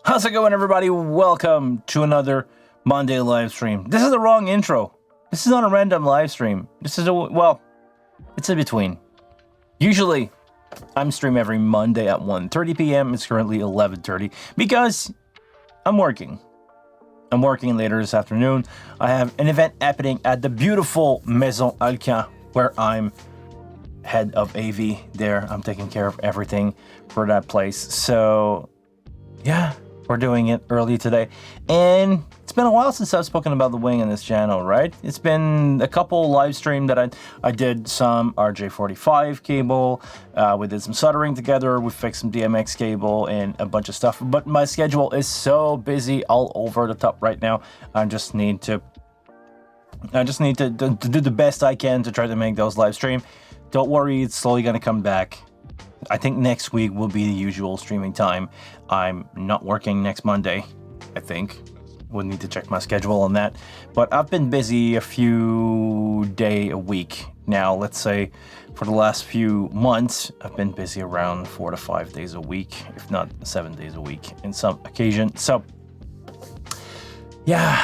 How's it going, everybody? Welcome to another Monday live stream. This is the wrong intro. This is not a random live stream. This is well, it's in between. Usually, I'm stream every Monday at 1:30 p.m. It's currently 11:30 because I'm working. I'm working later this afternoon. I have an event happening at the beautiful Maison Alcan, where I'm head of AV there. I'm taking care of everything for that place. So, yeah. We're doing it early today, and it's been a while since I've spoken about the wing on this channel, right? It's been a couple live stream that I did some RJ45 cable, we did some soldering together, we fixed some DMX cable and a bunch of stuff, but my schedule is so busy all over the top right now. I just need to do the best I can to try to make those live stream. Don't worry, it's slowly gonna come back. I think next week will be the usual streaming time. I'm not working next Monday, I think. Would need to check my schedule on that. But I've been busy a few days a week now. Let's say for the last few months, I've been busy around 4 to 5 days a week, if not 7 days a week in some occasion. So, yeah,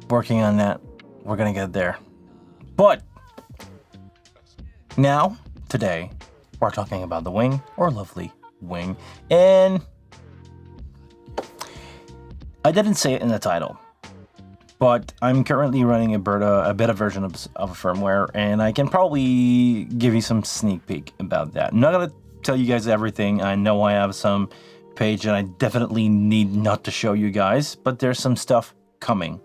working on that. We're gonna get there. But now, today, we're talking about the wing, or lovely wing, and I didn't say it in the title, but I'm currently running a beta version of a firmware, and I can probably give you some sneak peek about that. I'm not gonna tell you guys everything. I know I have some page, and I definitely need not to show you guys, but there's some stuff coming.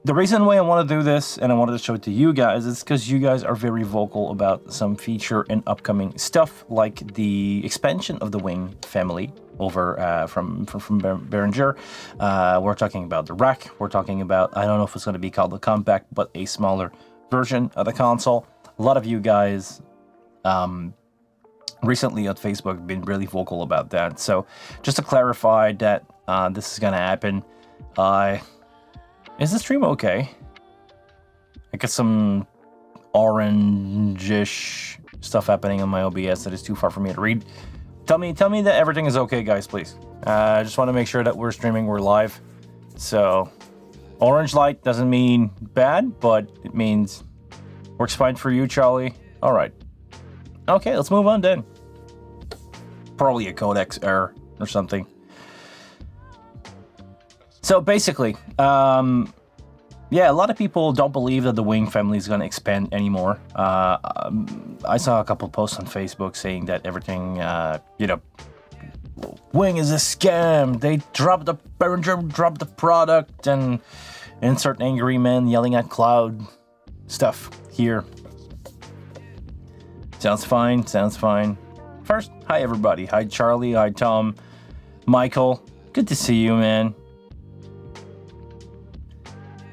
The reason why I want to do this and I wanted to show it to you guys is because you guys are very vocal about some feature and upcoming stuff, like the expansion of the wing family over from Behringer. We're talking about the rack. We're talking about, I don't know if it's going to be called the compact, but a smaller version of the console. A lot of you guys recently on Facebook have been really vocal about that. So just to clarify that this is going to happen, is the stream okay? I got some orange-ish stuff happening on my OBS that is too far for me to read. Tell me that everything is okay, guys, please. I just want to make sure that we're streaming, we're live. So, orange light doesn't mean bad, but it means works fine for you, Charlie. All right. Okay, let's move on then. Probably a codex error or something. So basically, yeah, a lot of people don't believe that the wing family is going to expand anymore. I saw a couple posts on Facebook saying that everything, wing is a scam. They dropped the product, and insert angry men yelling at cloud stuff here. Sounds fine. First, hi everybody. Hi Charlie. Hi Tom. Michael. Good to see you, man.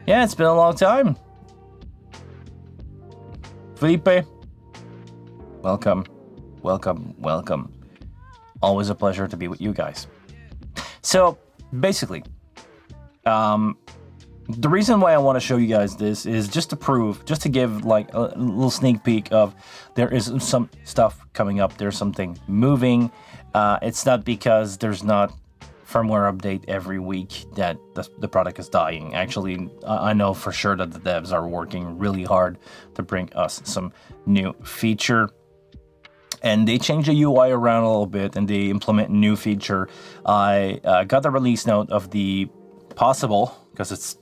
Yeah, it's been a long time. Felipe, welcome. Always a pleasure to be with you guys. So, basically, the reason why I want to show you guys this is just to give like a little sneak peek of there is some stuff coming up. There's something moving. It's not because there's not firmware update every week that the product is dying. Actually, I know for sure that the devs are working really hard to bring us some new feature, and they change the UI around a little bit and they implement a new feature. I got the release note of the possible, because it's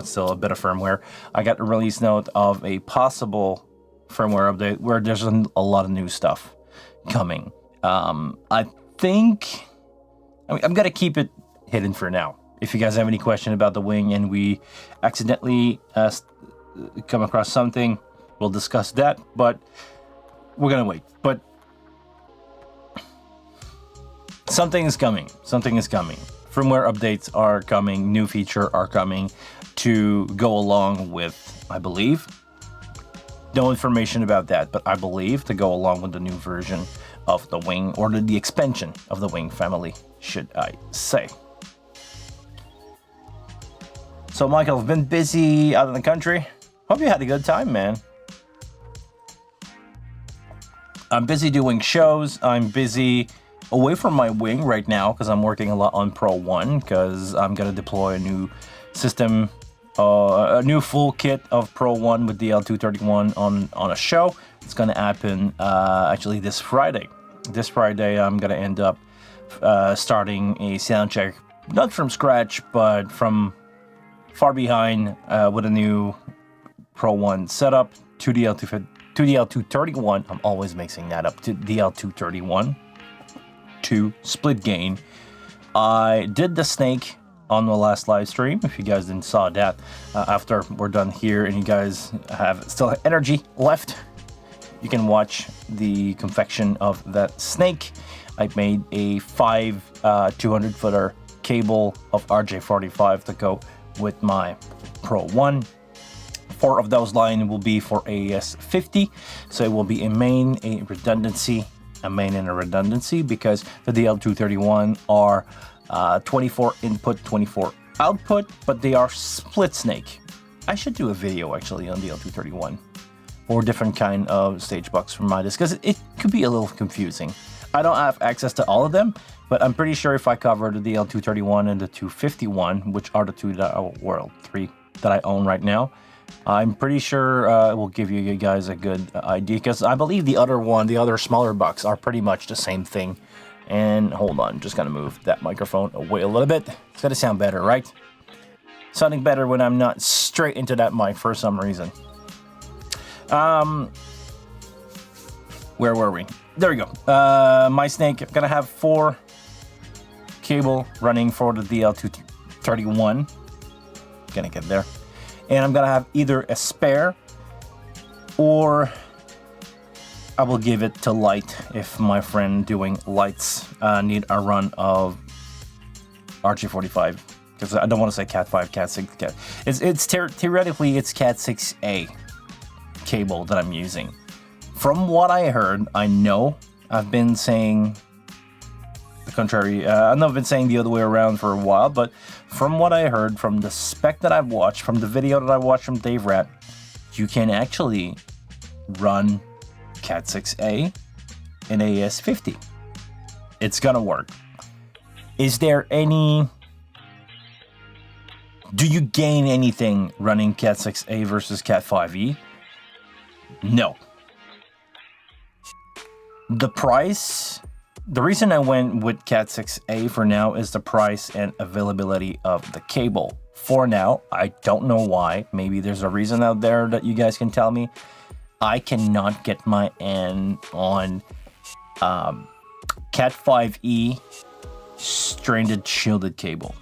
still a bit of firmware. I got a release note of a possible firmware update where there's a lot of new stuff coming. I think I'm going to keep it hidden for now. If you guys have any question about the wing and we accidentally come across something, we'll discuss that, but we're going to wait. But something is coming. Firmware updates are coming. New features are coming to go along with, I believe. No information about that, but I believe to go along with the new version of the wing, or the expansion of the wing family, should I say. So Michael, I've been busy out in the country. Hope you had a good time, man. I'm busy doing shows. I'm busy away from my wing right now because I'm working a lot on Pro 1 because I'm going to deploy a new system, a new full kit of Pro 1 with DL231 on a show. It's going to happen actually this Friday. This Friday, I'm going to end up starting a sound check, not from scratch, but from far behind with a new Pro 1 setup, 2DL231. I'm always mixing that up. To DL231, 2 split gain. I did the snake on the last live stream. If you guys didn't saw that, after we're done here and you guys still have energy left, you can watch the confection of that snake. I made a 200 footer cable of RJ45 to go with my Pro 1. 4 of those lines will be for AES-50, so it will be a main, a redundancy, a main and a redundancy, because the DL231 are 24 input, 24 output, but they are split snake. I should do a video actually on DL231 or different kind of stage box for my disc, because it could be a little confusing. I don't have access to all of them, but I'm pretty sure if I cover the DL231 and the 251, which are the two that three that I own right now, I'm pretty sure it will give you guys a good idea, because I believe the other smaller box are pretty much the same thing. And hold on, just gonna move that microphone away a little bit. It's gonna sound better, right? Sounding better when I'm not straight into that mic for some reason. Where were we? There we go. My snake, I'm gonna have 4 cable running for the DL231. Gonna get there. And I'm gonna have either a spare or I will give it to light if my friend doing lights need a run of RJ45, because I don't want to say Cat 5, Cat 6, Cat. Theoretically it's Cat 6A cable that I'm using. From what I heard, I know I've been saying the contrary. I know I've been saying the other way around for a while, but from what I heard, from the spec that I've watched, from the video that I watched from Dave Rat, you can actually run Cat 6A and AES-50. It's gonna work. Is there any... Do you gain anything running Cat 6A versus Cat 5E? No. The price... The reason I went with Cat 6A for now is the price and availability of the cable. For now, I don't know why. Maybe there's a reason out there that you guys can tell me. I cannot get my hand on Cat 5E stranded shielded cable.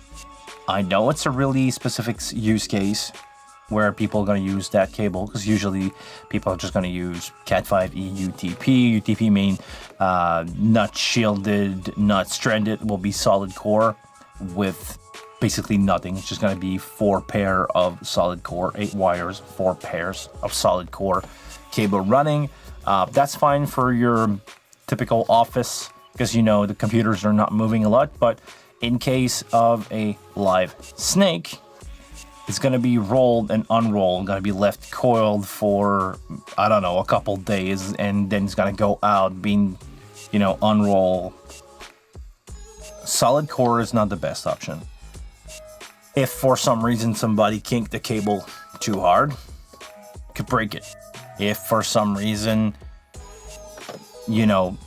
I know it's a really specific use case where people are going to use that cable, because usually people are just going to use Cat 5e UTP. UTP mean not shielded, not stranded, will be solid core with basically nothing. It's just going to be 4 pair of solid core, 8 wires, 4 pairs of solid core cable running. That's fine for your typical office, because you know the computers are not moving a lot, but in case of a live snake, it's going to be rolled and unrolled, going to be left coiled for, I don't know, a couple days, and then it's going to go out, being, you know, unroll. Solid core is not the best option. If for some reason somebody kinked the cable too hard, could break it. If for some reason, you know,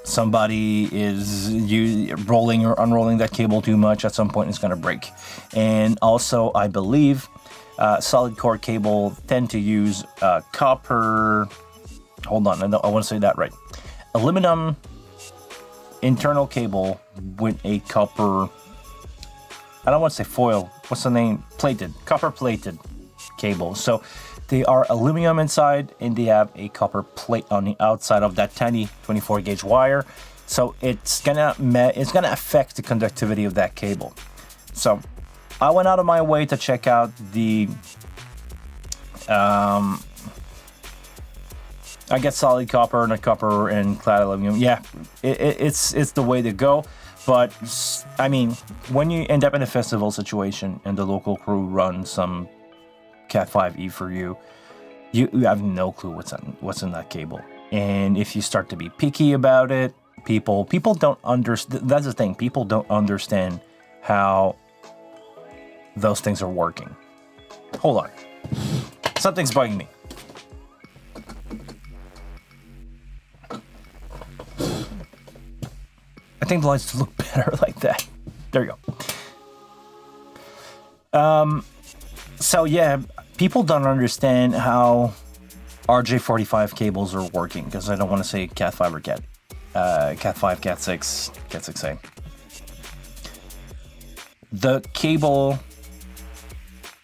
somebody is rolling or unrolling that cable too much, at some point it's going to break. And also, I believe solid core cable tend to use copper. Hold on, I want to say that right. Aluminum internal cable with a copper. I don't want to say foil. What's the name? Plated, copper plated cable. So they are aluminum inside, and they have a copper plate on the outside of that tiny 24 gauge wire. So it's gonna affect the conductivity of that cable. So I went out of my way to check out the. I get solid copper and a copper and clad aluminum. Yeah, it's the way to go. But I mean, when you end up in a festival situation and the local crew runs some Cat 5e for you, you have no clue what's in that cable. And if you start to be picky about it, people don't understand. That's the thing. People don't understand how those things are working. Hold on. Something's bugging me. I think the lights look better like that. There you go. So yeah, people don't understand how RJ45 cables are working, because I don't want to say Cat 5 or Cat 5, Cat 6, Cat 6A. The cable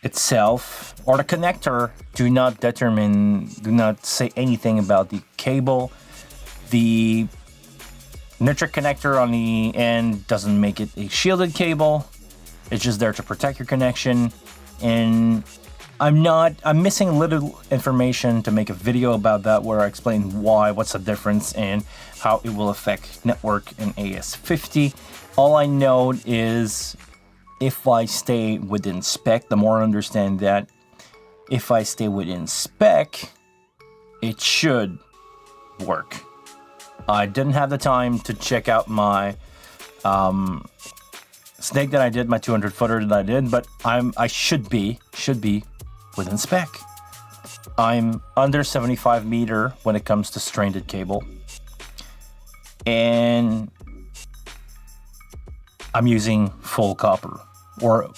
itself or the connector do not say anything about the cable. The nitric connector on the end doesn't make it a shielded cable. It's just there to protect your connection. And I'm missing little information to make a video about that where I explain what's the difference and how it will affect network and AS50. All I know is if I stay within spec, the more I understand that if I stay within spec, it should work. I didn't have the time to check out my snake that I did, my 200 footer that I did, but I should be within spec. I'm under 75 meter when it comes to stranded cable, and I'm using full copper or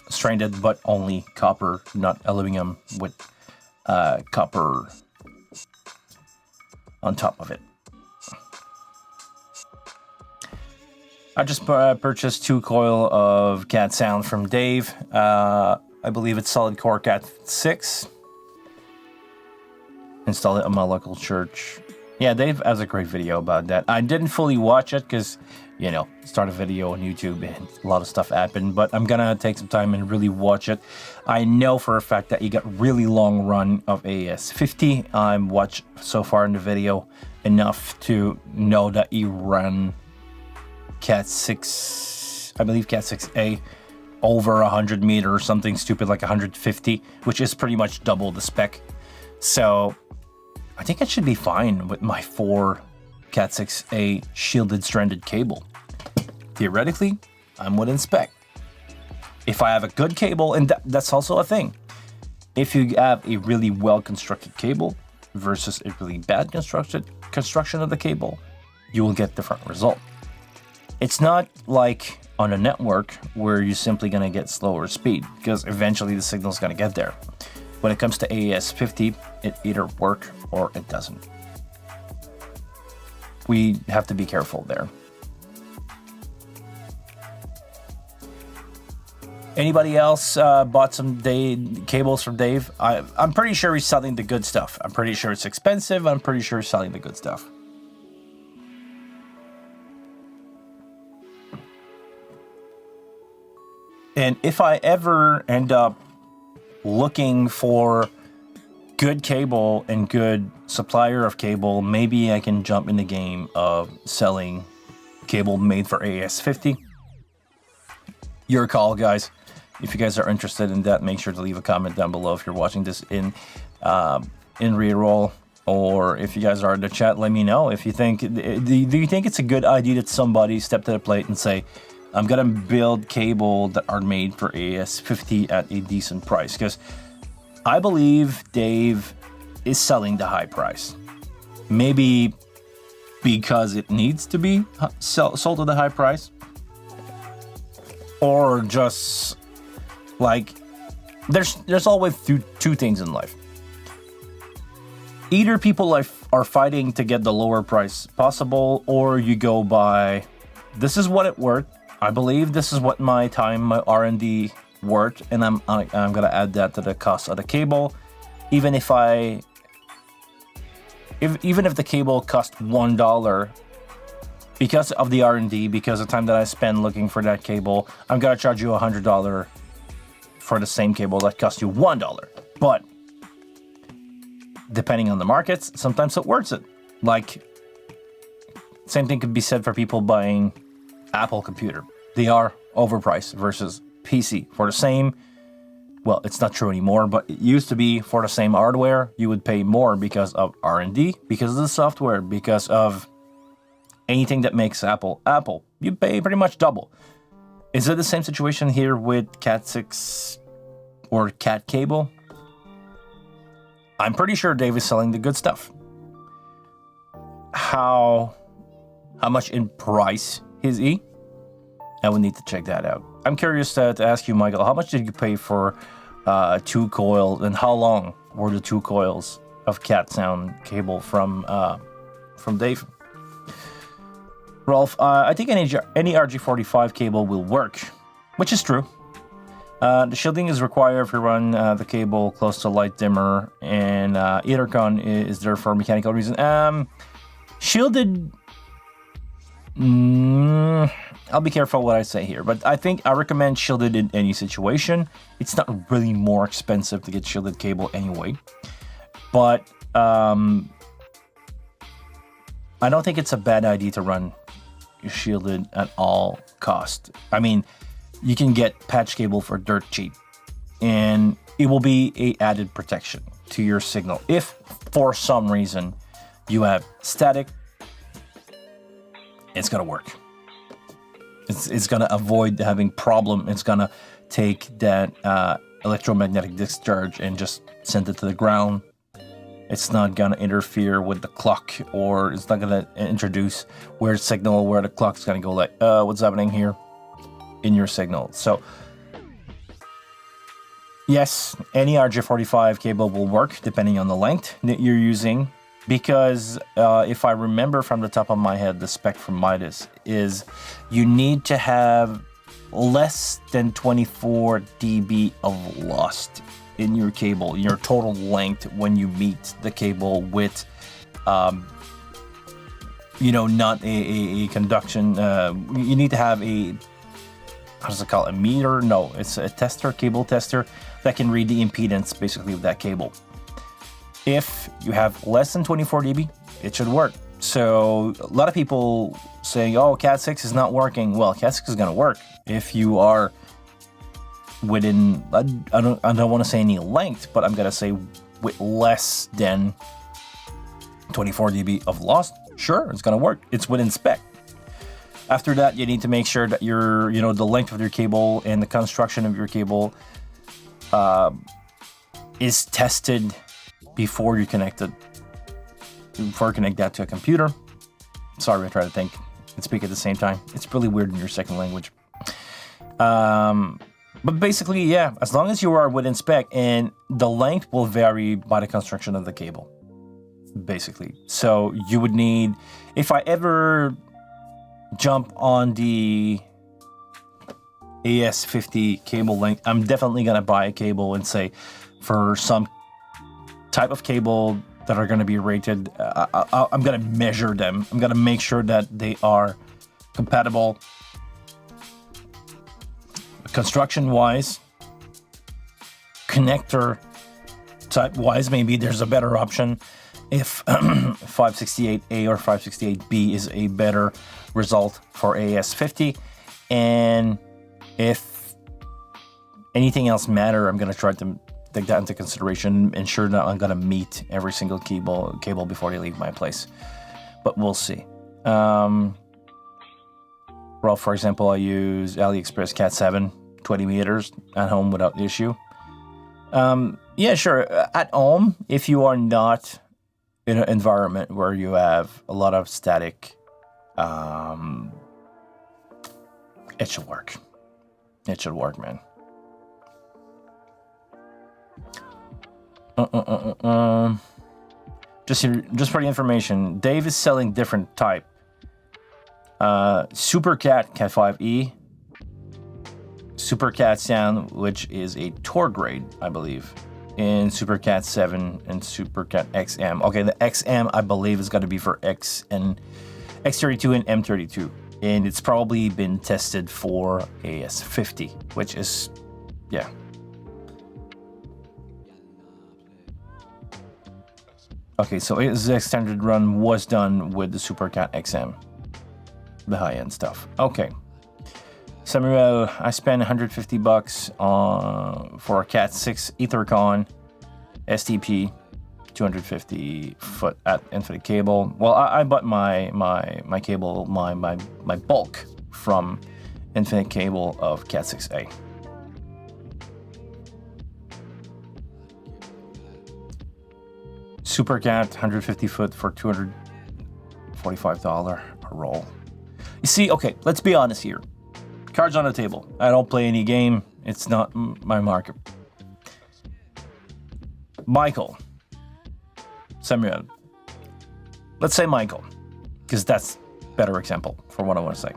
stranded, but only copper, not aluminum with copper on top of it. I just purchased 2 coil of Cat Sound from Dave. I believe it's solid core Cat 6. Installed it on my local church. Yeah, Dave has a great video about that. I didn't fully watch it because, you know, start a video on YouTube and a lot of stuff happened, but I'm gonna take some time and really watch it. I know for a fact that he got really long run of AS50. I'm watched so far in the video enough to know that he ran Cat 6, I believe Cat 6A, over 100 meter or something stupid like 150, which is pretty much double the spec. So I think it should be fine with my 4 Cat 6A shielded stranded cable. Theoretically, I'm within spec. If I have a good cable, and that's also a thing. If you have a really well constructed cable versus a really bad construction of the cable, you will get different result. It's not like on a network where you're simply going to get slower speed, because eventually the signal is going to get there. When it comes to AES50, it either works or it doesn't. We have to be careful there. Anybody else bought some cables from Dave? I'm pretty sure he's selling the good stuff. I'm pretty sure it's expensive. I'm pretty sure he's selling the good stuff. And if I ever end up looking for good cable and good supplier of cable, maybe I can jump in the game of selling cable made for AS50. Your call, guys. If you guys are interested in that, make sure to leave a comment down below if you're watching this in reroll, or if you guys are in the chat, let me know if you think, do you think it's a good idea that somebody step to the plate and say, I'm gonna build cable that are made for AS50 at a decent price? Because I believe Dave is selling the high price. Maybe because it needs to be sold at a high price, or just like there's always two things in life. Either people are fighting to get the lower price possible, or you go by, this is what it worth. I believe this is what my time, my R&D worth, and I'm gonna add that to the cost of the cable, even if the cable cost $1, because of the R&D, because of the time that I spend looking for that cable, I'm gonna charge you $100 for the same cable that cost you $1. But depending on the markets, sometimes it works it. Like, same thing could be said for people buying Apple computer. They are overpriced versus PC for the same Well, it's not true anymore, but it used to be for the same hardware, you would pay more because of R&D, because of the software, because of anything that makes Apple Apple. You pay pretty much double. Is it the same situation here with Cat 6 or Cat cable? I'm pretty sure Dave is selling the good stuff. How much in price is he? I would need to check that out. I'm curious to ask you, Michael, how much did you pay for 2 coils, and how long were the 2 coils of Cat sound cable from Dave? Rolf, I think any RG45 cable will work, which is true. The shielding is required if you run the cable close to light dimmer, and intercon is there for mechanical reason. Shielded... I'll be careful what I say here, but I think I recommend shielded in any situation. It's not really more expensive to get shielded cable anyway. But I don't think it's a bad idea to run shielded at all cost. I mean, you can get patch cable for dirt cheap, and it will be a added protection to your signal. If for some reason you have static, it's gonna work. It's gonna avoid having problem. It's gonna take that electromagnetic discharge and just send it to the ground. It's not gonna interfere with the clock, or it's not gonna introduce weird signal where the clock's gonna go like, what's happening here in your signal. So yes, any RJ45 cable will work depending on the length that you're using. Because if I remember from the top of my head, the spec from Midas is you need to have less than 24 dB of loss in your cable, your total length when you meet the cable with, not a conduction. You need to have a, how does it call it, a meter? No, it's a tester, cable tester that can read the impedance basically of that cable. If you have less than 24 dB, it should work. So a lot of people saying, oh, Cat 6 is not working. Well, Cat 6 is going to work if you are within, I don't want to say any length, but I'm going to say with less than 24 dB of loss. Sure, it's going to work. It's within spec. After that, you need to make sure that the length of your cable and the construction of your cable is tested before you connect that to a computer. Sorry, I try to think and speak at the same time. It's really weird in your second language. But basically, yeah, as long as you are within spec, and the length will vary by the construction of the cable, basically. So you would need, if I ever jump on the AS50 cable length, I'm definitely gonna buy a cable and say for some type of cable that are going to be rated, I'm going to measure them. I'm going to make sure that they are compatible construction wise, connector type wise. Maybe there's a better option if 568A or 568B is a better result for AS50, and if anything else matter, I'm going to try to take that into consideration, ensure that I'm gonna meet every single cable before they leave my place. But we'll see. Well, for example, I use AliExpress Cat 7, 20 meters at home without issue. Yeah, sure. At home, if you are not in an environment where you have a lot of static, it should work. It should work, man. Just for the information, Dave is selling different type. Super Cat 5e, Super Cat Sound, which is a tour grade, I believe, and Super Cat 7 and Super Cat XM. Okay, the XM I believe is going to be for X32 and M32, and it's probably been tested for AS50, which is, yeah. Okay, so his extended run was done with the Super Cat XM, the high-end stuff. Okay, Samuel, I spent 150 bucks for a Cat 6 Ethercon STP, 250 foot at infinite cable. Well, I bought my cable, my bulk from Infinite Cable of Cat 6A. Super Cat 150 foot for $245 a roll. You see, okay, let's be honest here. Cards on the table. I don't play any game. It's not my market. Michael. Samuel. Let's say Michael, because that's a better example for what I want to say.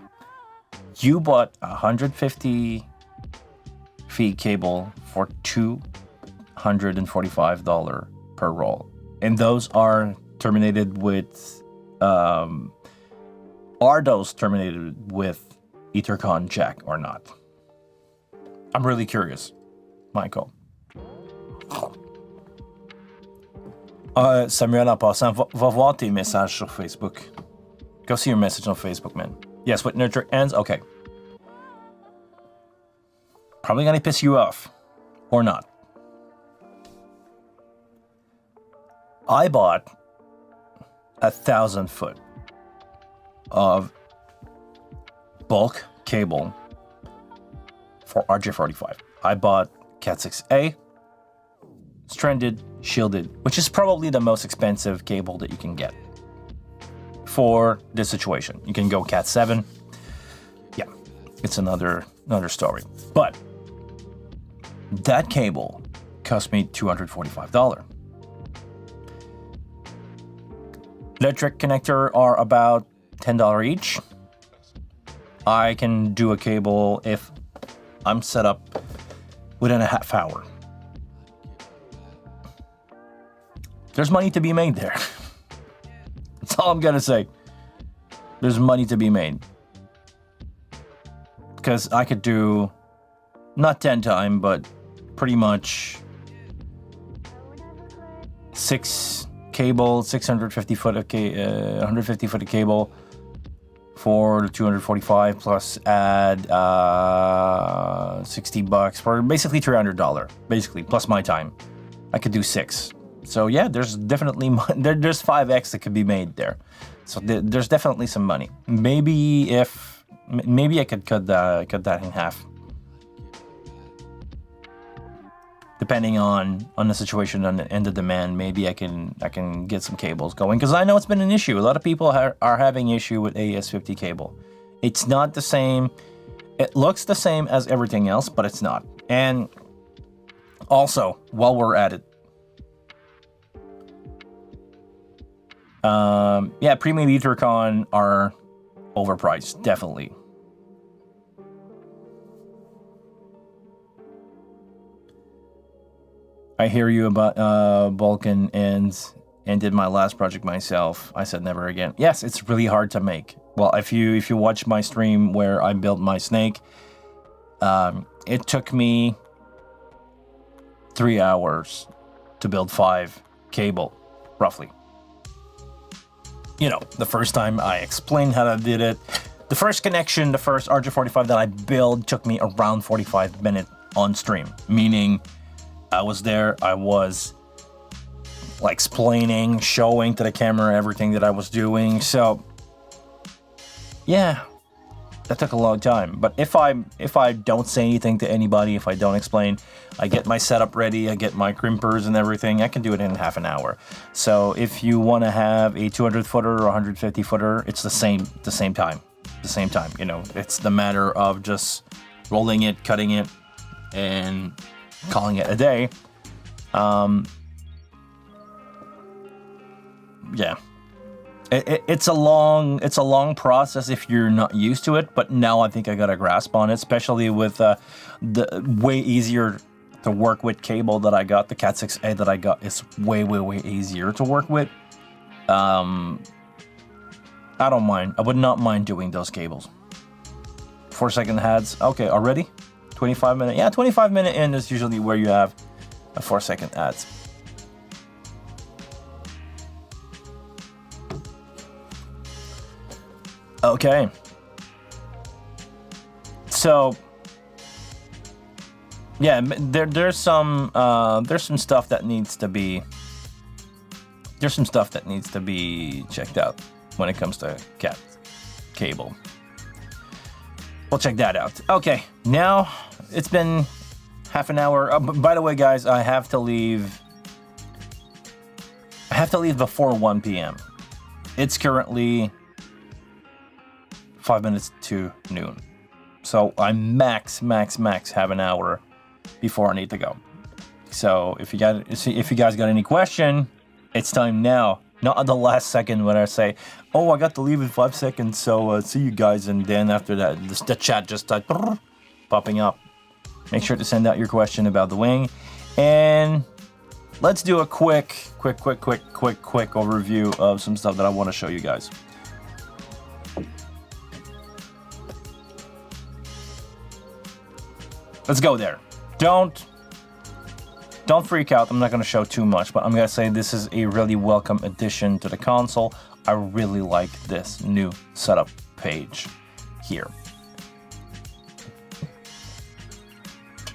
You bought 150 feet cable for $245 per roll. And those are terminated with, are those terminated with Ethercon Jack or not? I'm really curious, Michael. Samuel, en passant, va voir tes messages sur Facebook. Go see your message on Facebook, man. Yes, with nurture ends? Okay. Probably gonna piss you off. Or not. I bought 1,000 foot of bulk cable for RJ45. I bought Cat 6A, stranded, shielded, which is probably the most expensive cable that you can get for this situation. You can go Cat 7. Yeah, it's another story. But that cable cost me $245. Electric connector are about $10 each. I can do a cable if I'm set up within a half hour. There's money to be made there. That's all I'm gonna say. There's money to be made. Because I could do, not 10 times, but pretty much 6 cable, 650 foot of 150 foot of cable for the 245 plus add $60 for basically $300, basically plus my time. I could do 6. So yeah, there's definitely there's 5x that could be made there. So there's definitely some money. Maybe I could cut that in half. Depending on the situation and the demand, maybe I can get some cables going, because I know it's been an issue. A lot of people are having issue with AES-50 cable. It's not the same. It looks the same as everything else, but it's not. And also, while we're at it, yeah, premium Ethercon are overpriced, definitely. I hear you about Vulcan and did my last project myself. I said never again. Yes, it's really hard to make. Well, if you watch my stream where I built my snake, it took me 3 hours to build 5 cable, roughly. You know, the first time I explained how I did it. The first connection, the first RJ45 that I built took me around 45 minutes on stream, meaning I was there, I was like explaining, showing to the camera everything that I was doing. So yeah, that took a long time. But if I don't say anything to anybody, if I don't explain, I get my setup ready, I get my crimpers and everything, I can do it in half an hour. So if you want to have a 200 footer or 150 footer, it's the same time. You know, it's the matter of just rolling it, cutting it, and calling it a day. Yeah, it's a long process if you're not used to it, but now I think I got a grasp on it, especially with the way easier to work with cable that I got. The Cat 6A that I got is way easier to work with. I don't mind. I would not mind doing those cables. 4-second ads. Okay, already? 25 minute. Yeah, 25 minute in is usually where you have a 4-second ads. Okay. So yeah, there's some stuff that needs to be checked out when it comes to cat cable. We'll check that out. Okay, now it's been half an hour. By the way, guys, I have to leave before 1 p.m. It's currently 5 minutes to noon. So I max have an hour before I need to go. So if you guys got any question, it's time now. Not at the last second when I say, oh, I got to leave in 5 seconds, so see you guys. And then after that, the chat just started popping up. Make sure to send out your question about the wing. And let's do a quick overview of some stuff that I want to show you guys. Let's go there. Don't freak out. I'm not going to show too much, but I'm going to say this is a really welcome addition to the console. I really like this new setup page here.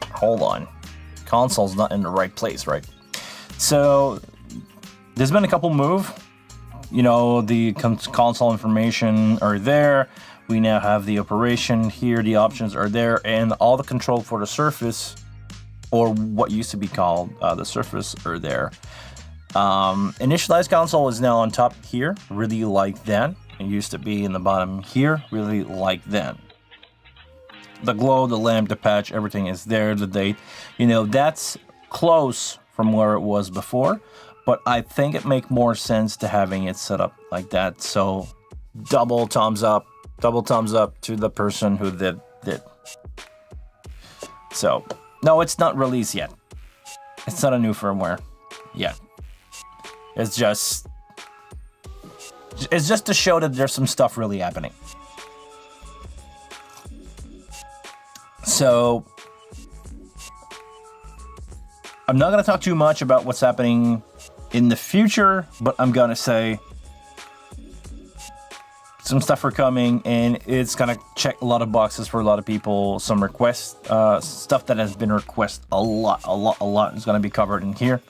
Hold on. Console's not in the right place, right? So there's been a couple move. You know, the console information are there. We now have the operation here. The options are there, and all the control for the Surface, or what used to be called the Surface, are there. Initialized console is now on top here. Really like that. It used to be in the bottom here. Really like that. The glow, the lamp, the patch, everything is there. The date, you know, that's close from where it was before, but I think it makes more sense to having it set up like that. So double thumbs up to the person who did. So no, it's not released yet. It's not a new firmware yet. It's just to show that there's some stuff really happening. So I'm not going to talk too much about what's happening in the future, but I'm going to say some stuff are coming, and it's going to check a lot of boxes for a lot of people. Some requests, stuff that has been requested a lot is going to be covered in here.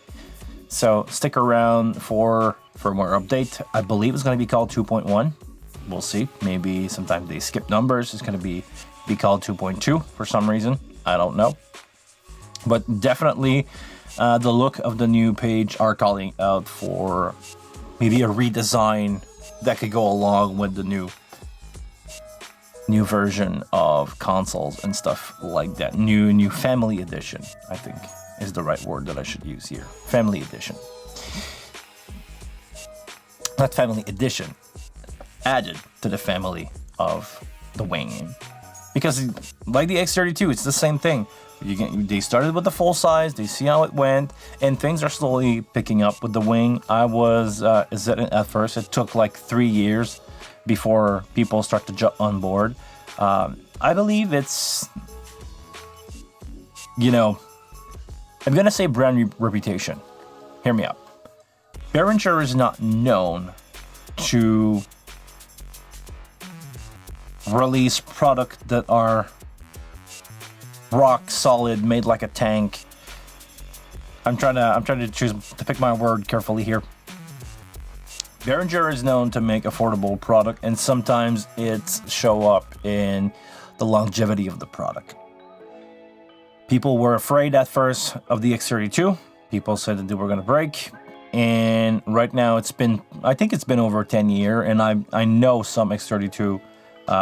So stick around for more update. I believe it's going to be called 2.1. We'll see. Maybe sometimes they skip numbers. It's going to be called 2.2 for some reason. I don't know. But definitely the look of the new page are calling out for maybe a redesign that could go along with the new version of consoles and stuff like that. New family edition, I think, is the right word that I should use here. Family edition. Not family edition. Added to the family of the wing. Because like the X32, it's the same thing. They started with the full size, they see how it went, and things are slowly picking up with the wing. I was at first. It took like 3 years before people start to jump on board. I believe it's, you know, I'm gonna say brand reputation. Hear me out. Behringer is not known to release products that are rock solid, made like a tank. I'm trying to pick my word carefully here. Behringer is known to make affordable product, and sometimes it's show up in the longevity of the product. People were afraid at first of the X32. People said that they were going to break, and right now I think it's been over 10 years, and I know some X32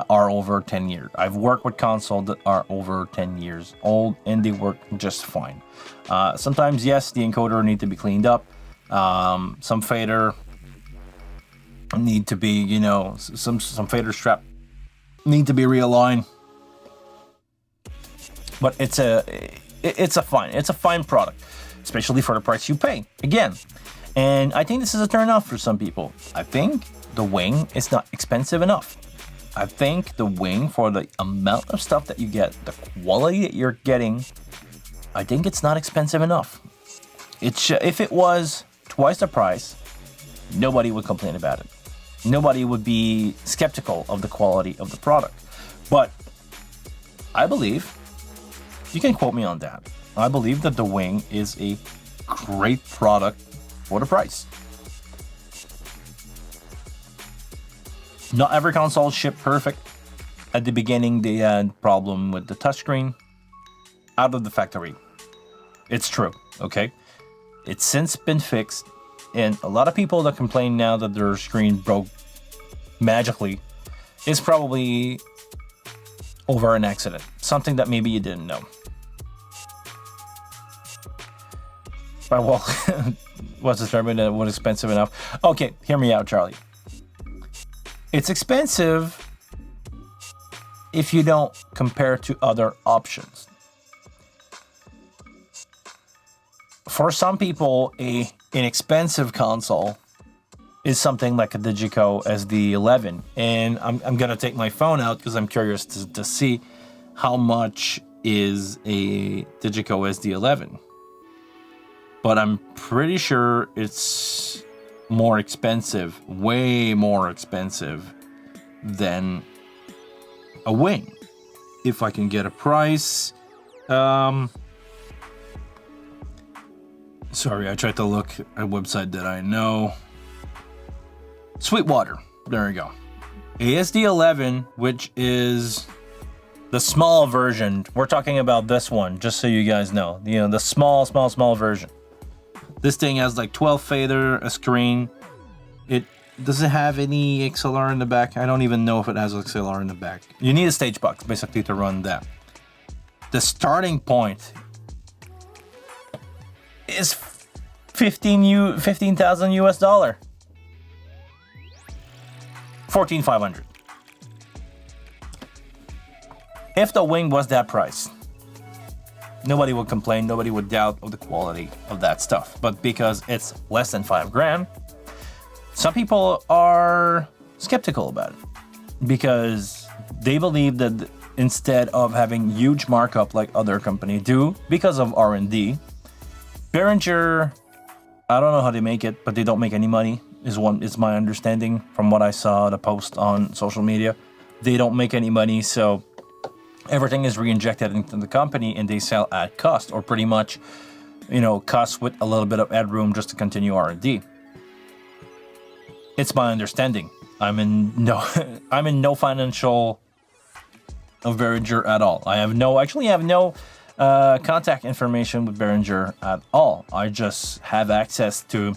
are over 10 years. I've worked with consoles that are over 10 years old, and they work just fine. Sometimes, yes, the encoder need to be cleaned up. Some fader need to be, you know, some fader strap need to be realigned. But it's a fine product, especially for the price you pay. Again, and I think this is a turn off for some people. I think the wing is not expensive enough. I think the wing, for the amount of stuff that you get, the quality that you're getting, I think it's not expensive enough. If it was twice the price, nobody would complain about it. Nobody would be skeptical of the quality of the product. But I believe, you can quote me on that, I believe that the Wing is a great product for the price. Not every console shipped perfect. At the beginning, they had problem with the touchscreen out of the factory. It's true, okay? It's since been fixed, and a lot of people that complain now that their screen broke magically is probably over an accident. Something that maybe you didn't know. But well, was determined that it was expensive enough. Okay, hear me out, Charlie. It's expensive if you don't compare to other options. For some people, an inexpensive console is something like a Digico SD11. And I'm going to take my phone out because I'm curious to see how much is a Digico SD11. But I'm pretty sure it's more expensive, way more expensive than a Wing. If I can get a price. Sorry, I tried to look at a website that I know. Sweetwater. There we go. ASD11, which is the small version. We're talking about this one, just so you guys know. You know, the small version. This thing has like 12 fader, a screen. It doesn't have any XLR in the back. I don't even know if it has XLR in the back. You need a stage box, basically, to run that. The starting point is 15,000 US dollar. 14,500. If the Wing was that price, nobody would complain, nobody would doubt of the quality of that stuff. But because it's less than $5,000, some people are skeptical about it because they believe that instead of having huge markup like other companies do because of R&D, Behringer, I don't know how they make it, but they don't make any money, is my understanding from what I saw the post on social media. They don't make any money, so everything is reinjected into the company and they sell at cost, or pretty much, you know, cost with a little bit of headroom just to continue R&D. It's my understanding. I'm in no financial of Behringer at all. I have no contact information with Behringer at all. I just have access to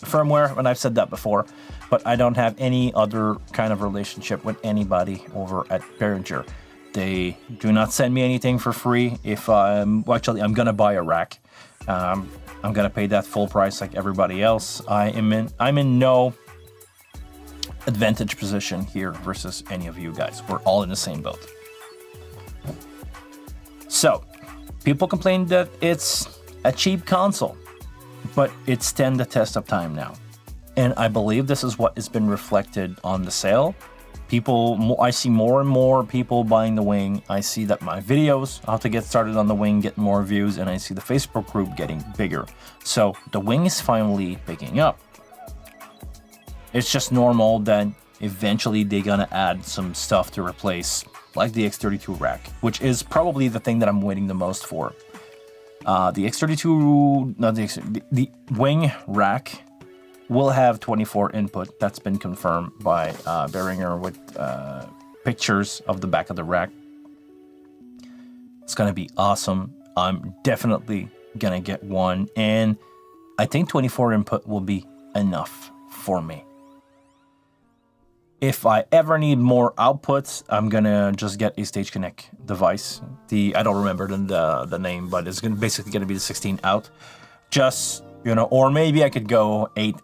firmware, and I've said that before, but I don't have any other kind of relationship with anybody over at Behringer. They do not send me anything for free. If I'm gonna buy a rack. I'm gonna pay that full price like everybody else. I'm in no advantage position here versus any of you guys. We're all in the same boat. So, people complain that it's a cheap console, but it's stand the test of time now. And I believe this is what has been reflected on the sale. I see more and more people buying the Wing. I see that my videos, how to get started on the Wing, get more views, and I see the Facebook group getting bigger. So the Wing is finally picking up. It's just normal that eventually they're gonna add some stuff to replace, like the X32 rack, which is probably the thing that I'm waiting the most for. The X32, not the Wing rack will have 24 input. That's been confirmed by Behringer with pictures of the back of the rack. It's gonna be awesome. I'm definitely gonna get one, and I think 24 input will be enough for me. If I ever need more outputs, I'm gonna just get a Stage Connect device. I don't remember the name, but it's basically gonna be the 16 out. Just, you know, or maybe I could go 8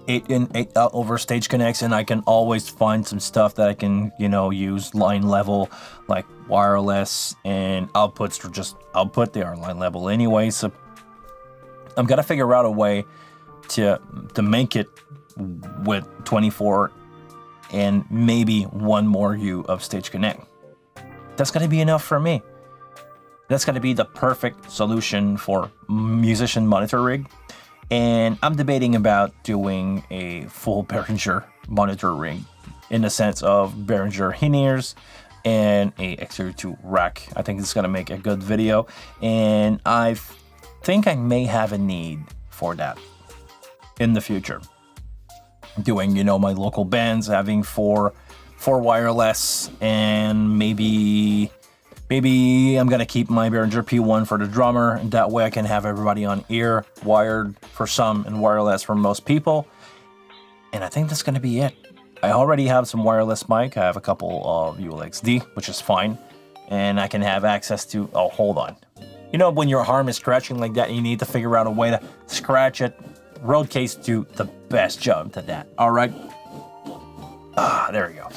in, 8 out over Stage Connects, and I can always find some stuff that I can, you know, use line level, like wireless, and outputs are just output. They are line level anyway, so I'm gonna figure out a way to make it with 24 and maybe one more U of Stage Connect. That's gonna be enough for me. That's gonna be the perfect solution for musician monitor rig. And I'm debating about doing a full Behringer monitor rig in the sense of Behringer in-ears and a X32 rack. I think it's gonna make a good video, and I think I may have a need for that in the future. Doing, you know, my local bands, having four wireless, and maybe I'm gonna keep my Behringer P1 for the drummer, and that way I can have everybody on ear, wired for some and wireless for most people. And I think that's gonna be it. I already have some wireless mic. I have a couple of ULXD, which is fine, and I can have access to, oh, hold on. You know, when your arm is scratching like that, you need to figure out a way to scratch it. Roadcase do the best job to that. All right. There we go.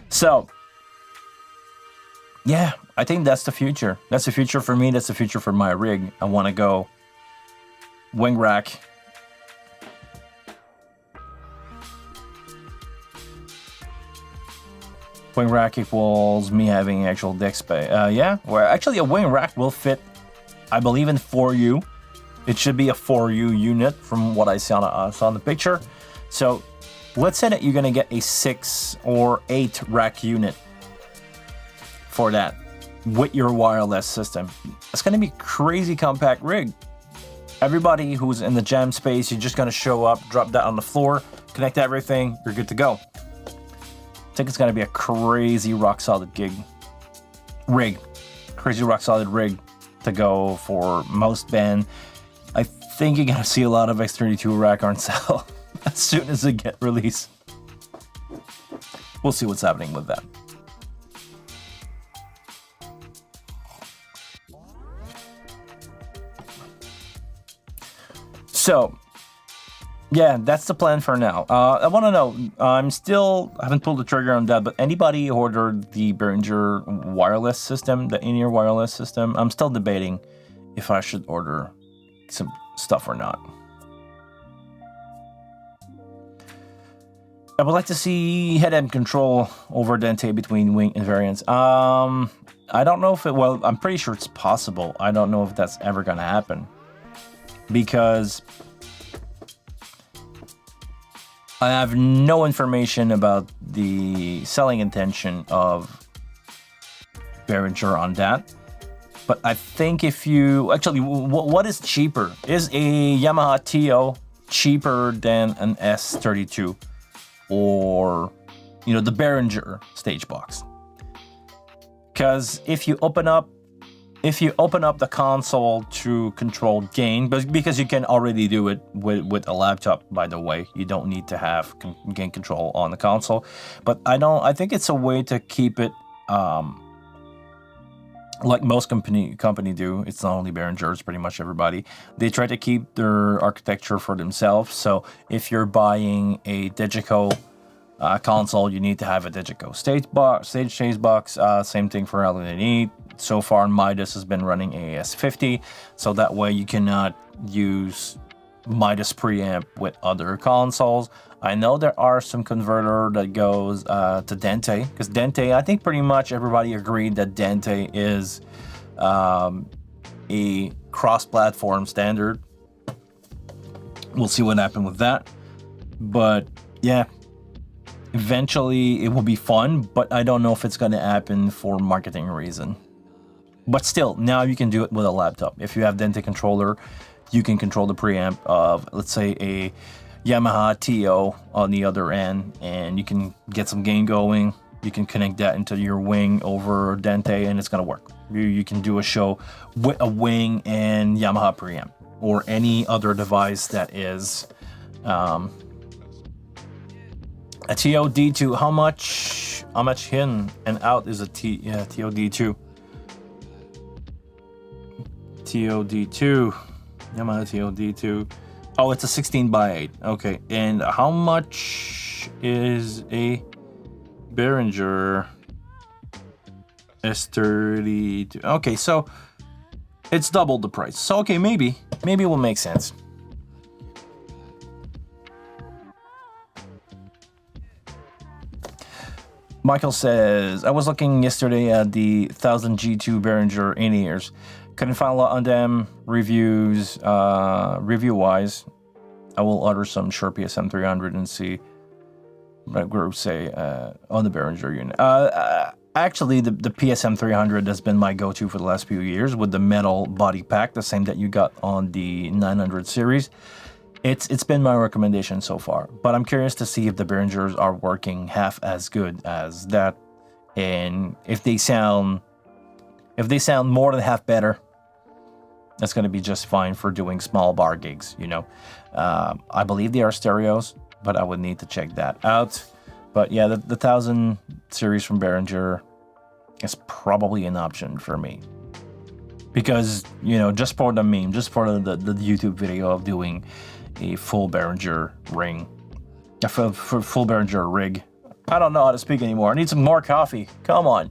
So, yeah, I think that's the future. That's the future for me. That's the future for my rig. I want to go wing rack. Wing rack equals me having actual deck space. Yeah, where actually a wing rack will fit, I believe, in 4U. It should be a 4U unit from what I saw on the picture. So let's say that you're gonna get a 6 or 8 rack unit for that with your wireless system. It's gonna be a crazy compact rig. Everybody who's in the jam space, you're just gonna show up, drop that on the floor, connect everything, you're good to go. I think it's gonna be a crazy rock solid rig. Crazy rock solid rig to go for most band. I think you're gonna see a lot of X32 rack on sale as soon as they get released. We'll see what's happening with that. So, yeah, that's the plan for now. I want to know, I haven't pulled the trigger on that, but anybody ordered the Behringer wireless system, the in-ear wireless system? I'm still debating if I should order some stuff or not. I would like to see head-end control over dente between wing and variants. I don't know if it, well, I'm pretty sure it's possible. I don't know if that's ever going to happen, because I have no information about the selling intention of Behringer on that. But I think if you, actually, what is cheaper? Is a Yamaha TO cheaper than an S32? Or, you know, the Behringer stage box? Because if you open up the console to control gain, because you can already do it with a laptop, by the way, you don't need to have gain control on the console. But I think it's a way to keep it like most company do. It's not only Behringer, it's pretty much everybody. They try to keep their architecture for themselves. So if you're buying a Digico console, you need to have a Digico stage box. Same thing for LNE. So far, Midas has been running AS50, so that way you cannot use Midas preamp with other consoles. I know there are some converter that goes to Dente, because Dente, I think pretty much everybody agreed that Dente is a cross-platform standard. We'll see what happens with that. But yeah, eventually it will be fun, but I don't know if it's going to happen for marketing reason. But still, now you can do it with a laptop. If you have Dente controller, you can control the preamp of, let's say, a Yamaha TO on the other end, and you can get some gain going. You can connect that into your wing over Dente, and it's gonna work. You can do a show with a wing and Yamaha preamp, or any other device that is a TOD2. How much in and out is a TOD2? TOD2, Yamaha TOD2. Oh, it's a 16x8. Okay, and how much is a Behringer S32? Okay, so it's double the price. So okay, maybe it will make sense. Michael says, I was looking yesterday at the 1000 G2 Behringer in-ears. Couldn't find a lot on them. Review-wise, I will order some Shure PSM 300 and see. group say on the Behringer unit. Actually, the PSM 300 has been my go-to for the last few years with the metal body pack, the same that you got on the 900 series. It's been my recommendation so far, but I'm curious to see if the Behringers are working half as good as that, and if they sound more than half better, that's going to be just fine for doing small bar gigs, you know. I believe they are stereos, but I would need to check that out. But yeah, the 1000 series from Behringer is probably an option for me. Because, you know, just for the meme, just for the YouTube video of doing a full Behringer ring, for full Behringer rig. I don't know how to speak anymore. I need some more coffee. Come on.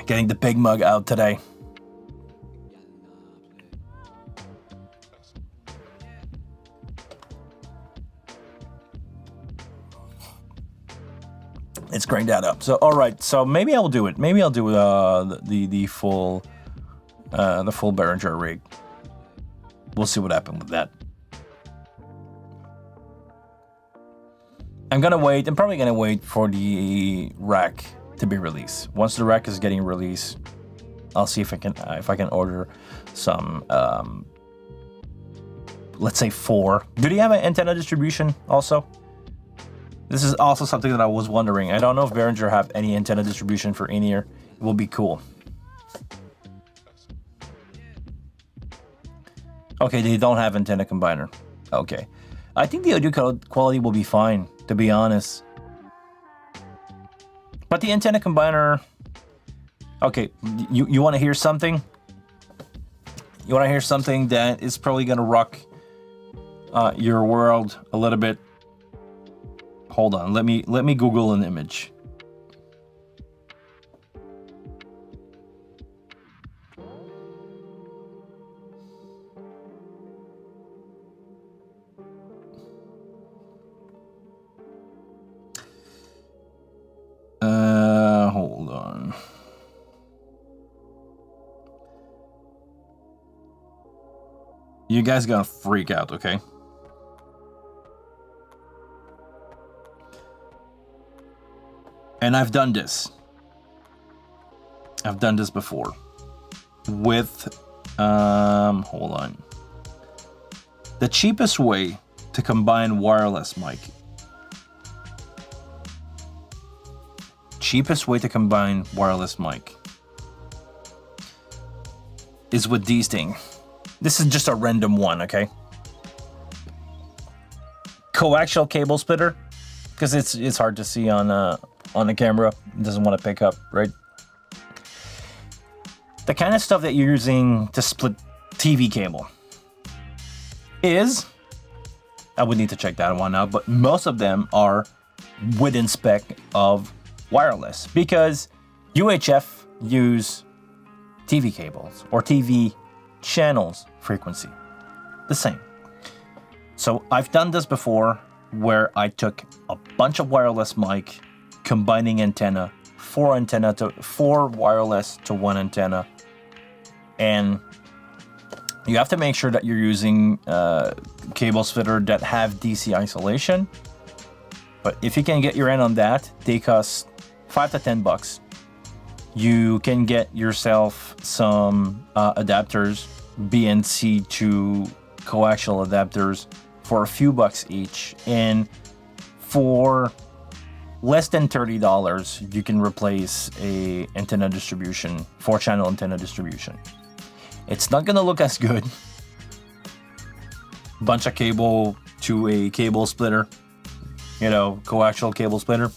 Getting the big mug out today. Let's crank that up. So, all right. So maybe I'll do it. Maybe I'll do the full Behringer rig. We'll see what happens with that. I'm probably gonna wait for the rack to be released. Once the rack is getting released, I'll see if I can order some. Let's say 4. Do they have an antenna distribution also? This is also something that I was wondering. I don't know if Behringer have any antenna distribution for in-ear. It will be cool. Okay, they don't have antenna combiner. Okay. I think the audio quality will be fine, to be honest. But the antenna combiner... Okay, you want to hear something? You want to hear something that is probably going to rock your world a little bit? Hold on, let me Google an image. Hold on. You guys gonna freak out, okay? And I've done this. I've done this before. With, hold on. The cheapest way to combine wireless mic. Cheapest way to combine wireless mic is with these things. This is just a random one, okay? Coaxial cable splitter, because it's hard to see on the camera. It doesn't want to pick up, right? The kind of stuff that you're using to split TV cable is, I would need to check that one out, but most of them are within spec of wireless, because UHF use TV cables or TV channels frequency, the same. So I've done this before where I took a bunch of wireless mic, combining antenna, 4 wireless to 1 antenna, and you have to make sure that you're using cable splitter that have DC isolation. But if you can get your hand on that, they cost $5 to $10. You can get yourself some adapters, BNC to coaxial adapters, for a few bucks each, and for less than $30, you can replace a antenna distribution, 4-channel antenna distribution. It's not gonna look as good. Bunch of cable to a cable splitter, you know, coaxial cable splitter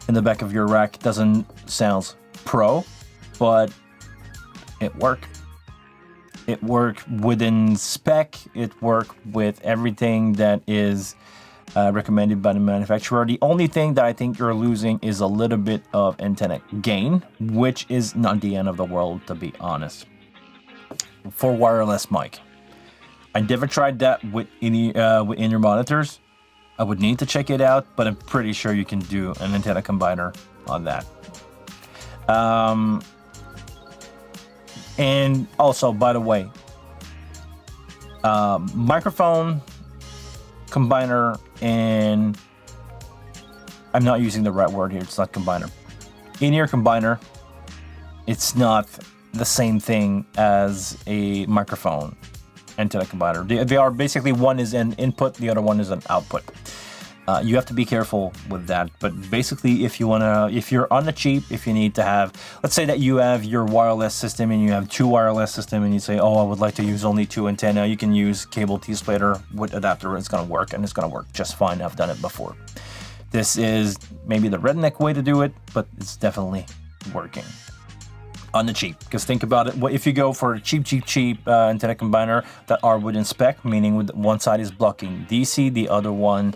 in the back of your rack doesn't sound pro, but it worked. It worked within spec. It worked with everything that is recommended by the manufacturer. The only thing that I think you're losing is a little bit of antenna gain, which is not the end of the world, to be honest. For wireless mic, I never tried that with in-ear monitors. I would need to check it out, but I'm pretty sure you can do an antenna combiner on that. And also, by the way, microphone combiner and I'm not using the right word here. It's not combiner. In-ear combiner. It's not the same thing as a microphone antenna combiner. They are basically, one is an input, the other one is an output. You have to be careful with that. But basically, if you're on the cheap, if you need to have, let's say that you have your wireless system and you have two wireless system and you say, oh, I would like to use only two antenna, you can use cable T-splitter with adapter. It's going to work, and it's going to work just fine. I've done it before. This is maybe the redneck way to do it, but it's definitely working on the cheap. Because think about it, if you go for a cheap antenna combiner that are within spec, meaning one side is blocking DC, the other one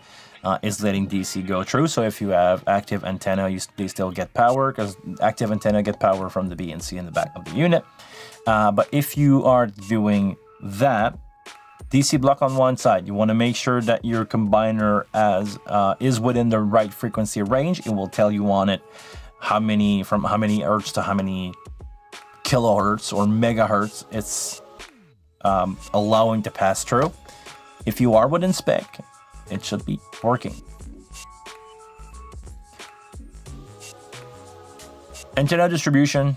is letting DC go through. So if you have active antenna, they still get power, because active antenna get power from the BNC in the back of the unit. But if you are doing that, DC block on one side, you want to make sure that your combiner is within the right frequency range. It will tell you on it from how many hertz to how many kilohertz or megahertz it's allowing to pass through. If you are within spec, it should be working. Antenna distribution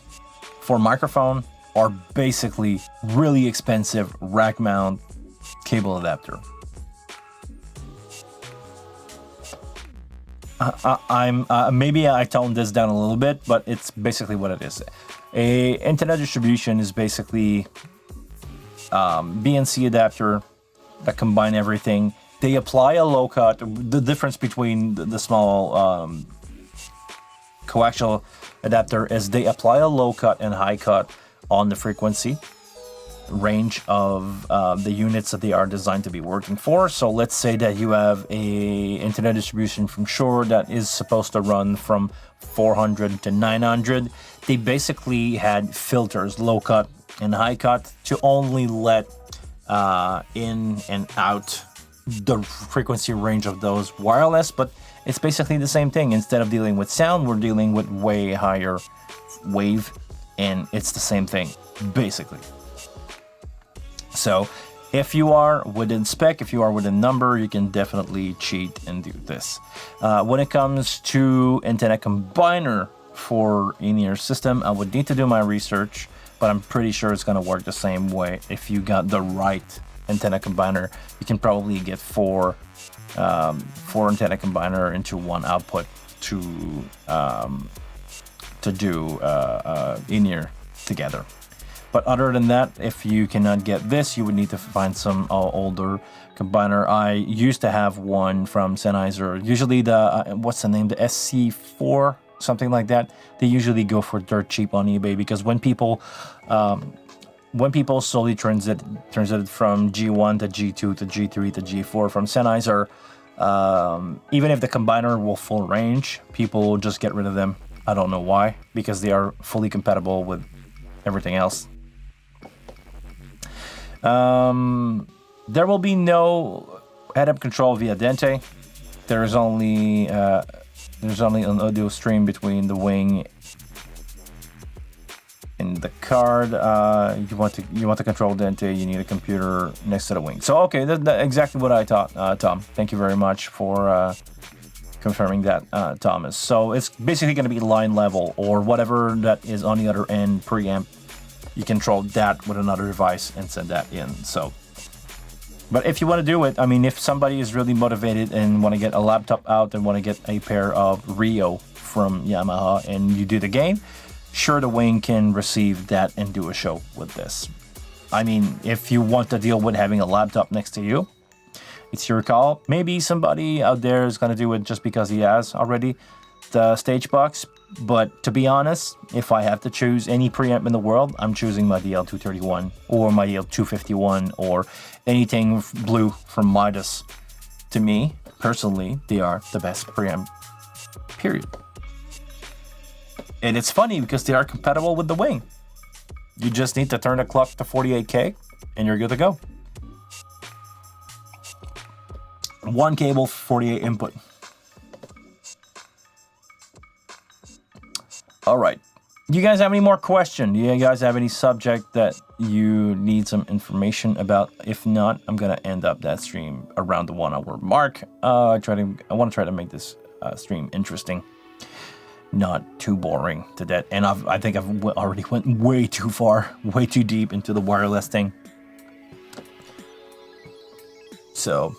for microphone are basically really expensive rack mount cable adapter. Maybe I toned this down a little bit, but it's basically what it is. A antenna distribution is basically BNC adapter that combine everything. They apply a low cut. The difference between the small coaxial adapter is they apply a low cut and high cut on the frequency range of the units that they are designed to be working for. So let's say that you have a antenna distribution from Shure that is supposed to run from 400 to 900. They basically had filters, low cut and high cut, to only let in and out the frequency range of those wireless. But it's basically the same thing. Instead of dealing with sound, we're dealing with way higher wave, and it's the same thing basically. So if you are within spec, if you are within number, you can definitely cheat and do this. When it comes to antenna combiner for in-ear system, I would need to do my research, but I'm pretty sure it's going to work the same way. If you got the right antenna combiner, you can probably get four antenna combiner into one output to do in-ear together. But other than that, if you cannot get this, you would need to find some older combiner. I used to have one from Sennheiser. Usually the, what's the name? The SC4, something like that. They usually go for dirt cheap on eBay, because when people slowly transit from G1 to G2 to G3 to G4 from Sennheiser, even if the combiner will full range, people just get rid of them. I don't know why, because they are fully compatible with everything else. There will be no head-up control via Dente. There's only an audio stream between the wing and the card. You want to control Dente, you need a computer next to the wing. So okay, that's exactly what I thought, Tom. Thank you very much for confirming that, Thomas. So it's basically going to be line level, or whatever that is on the other end preamp. You control that with another device and send that in. So, but if you want to do it, I mean, if somebody is really motivated and want to get a laptop out and want to get a pair of Rio from Yamaha and you do the game, sure, the wing can receive that and do a show with this. I mean, if you want to deal with having a laptop next to you, it's your call. Maybe somebody out there is going to do it just because he has already the stage box. But to be honest, if I have to choose any preamp in the world, I'm choosing my DL231 or my DL251 or anything blue from Midas. To me, personally, they are the best preamp, period. And it's funny because they are compatible with the wing. You just need to turn the clock to 48K and you're good to go. One cable, 48 input. All right, you guys have any more questions? Do you guys have any subject that you need some information about? If not, I'm gonna end up that stream around the 1 hour mark. I want to try to make this stream interesting, not too boring to death. And I think I've already went way too far, way too deep into the wireless thing. So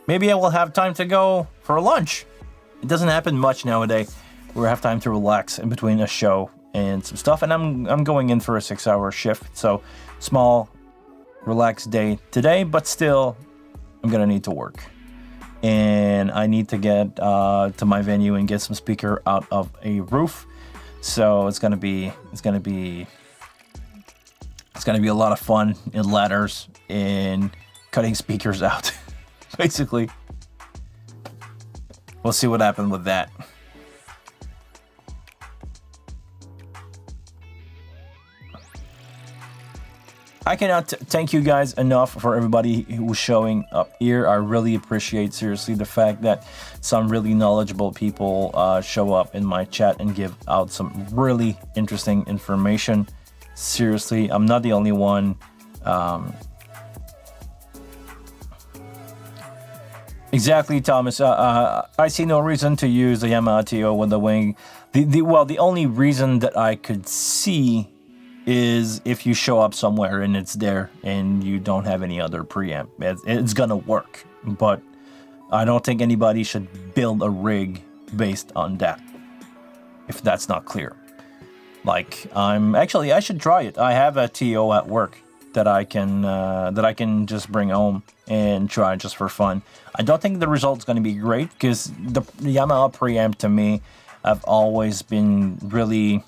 maybe I will have time to go for lunch. It doesn't happen much nowadays. We have time to relax in between a show and some stuff, and I'm going in for a 6-hour shift, so small, relaxed day today, but still, I'm gonna need to work, and I need to get to my venue and get some speaker out of a roof. So it's gonna be a lot of fun in ladders and cutting speakers out. Basically, we'll see what happens with that. I cannot thank you guys enough for everybody who's showing up here. I really appreciate, seriously, the fact that some really knowledgeable people show up in my chat and give out some really interesting information. Seriously, I'm not the only one. Exactly, Thomas. I see no reason to use the Yamaha TO with the wing. The only reason that I could see is if you show up somewhere and it's there and you don't have any other preamp. It's gonna work, but I don't think anybody should build a rig based on that, if that's not clear. Like, I should try it. I have a TO at work that I can just bring home and try just for fun. I don't think the result's going to be great, because the Yamaha preamp, to me, have always been really,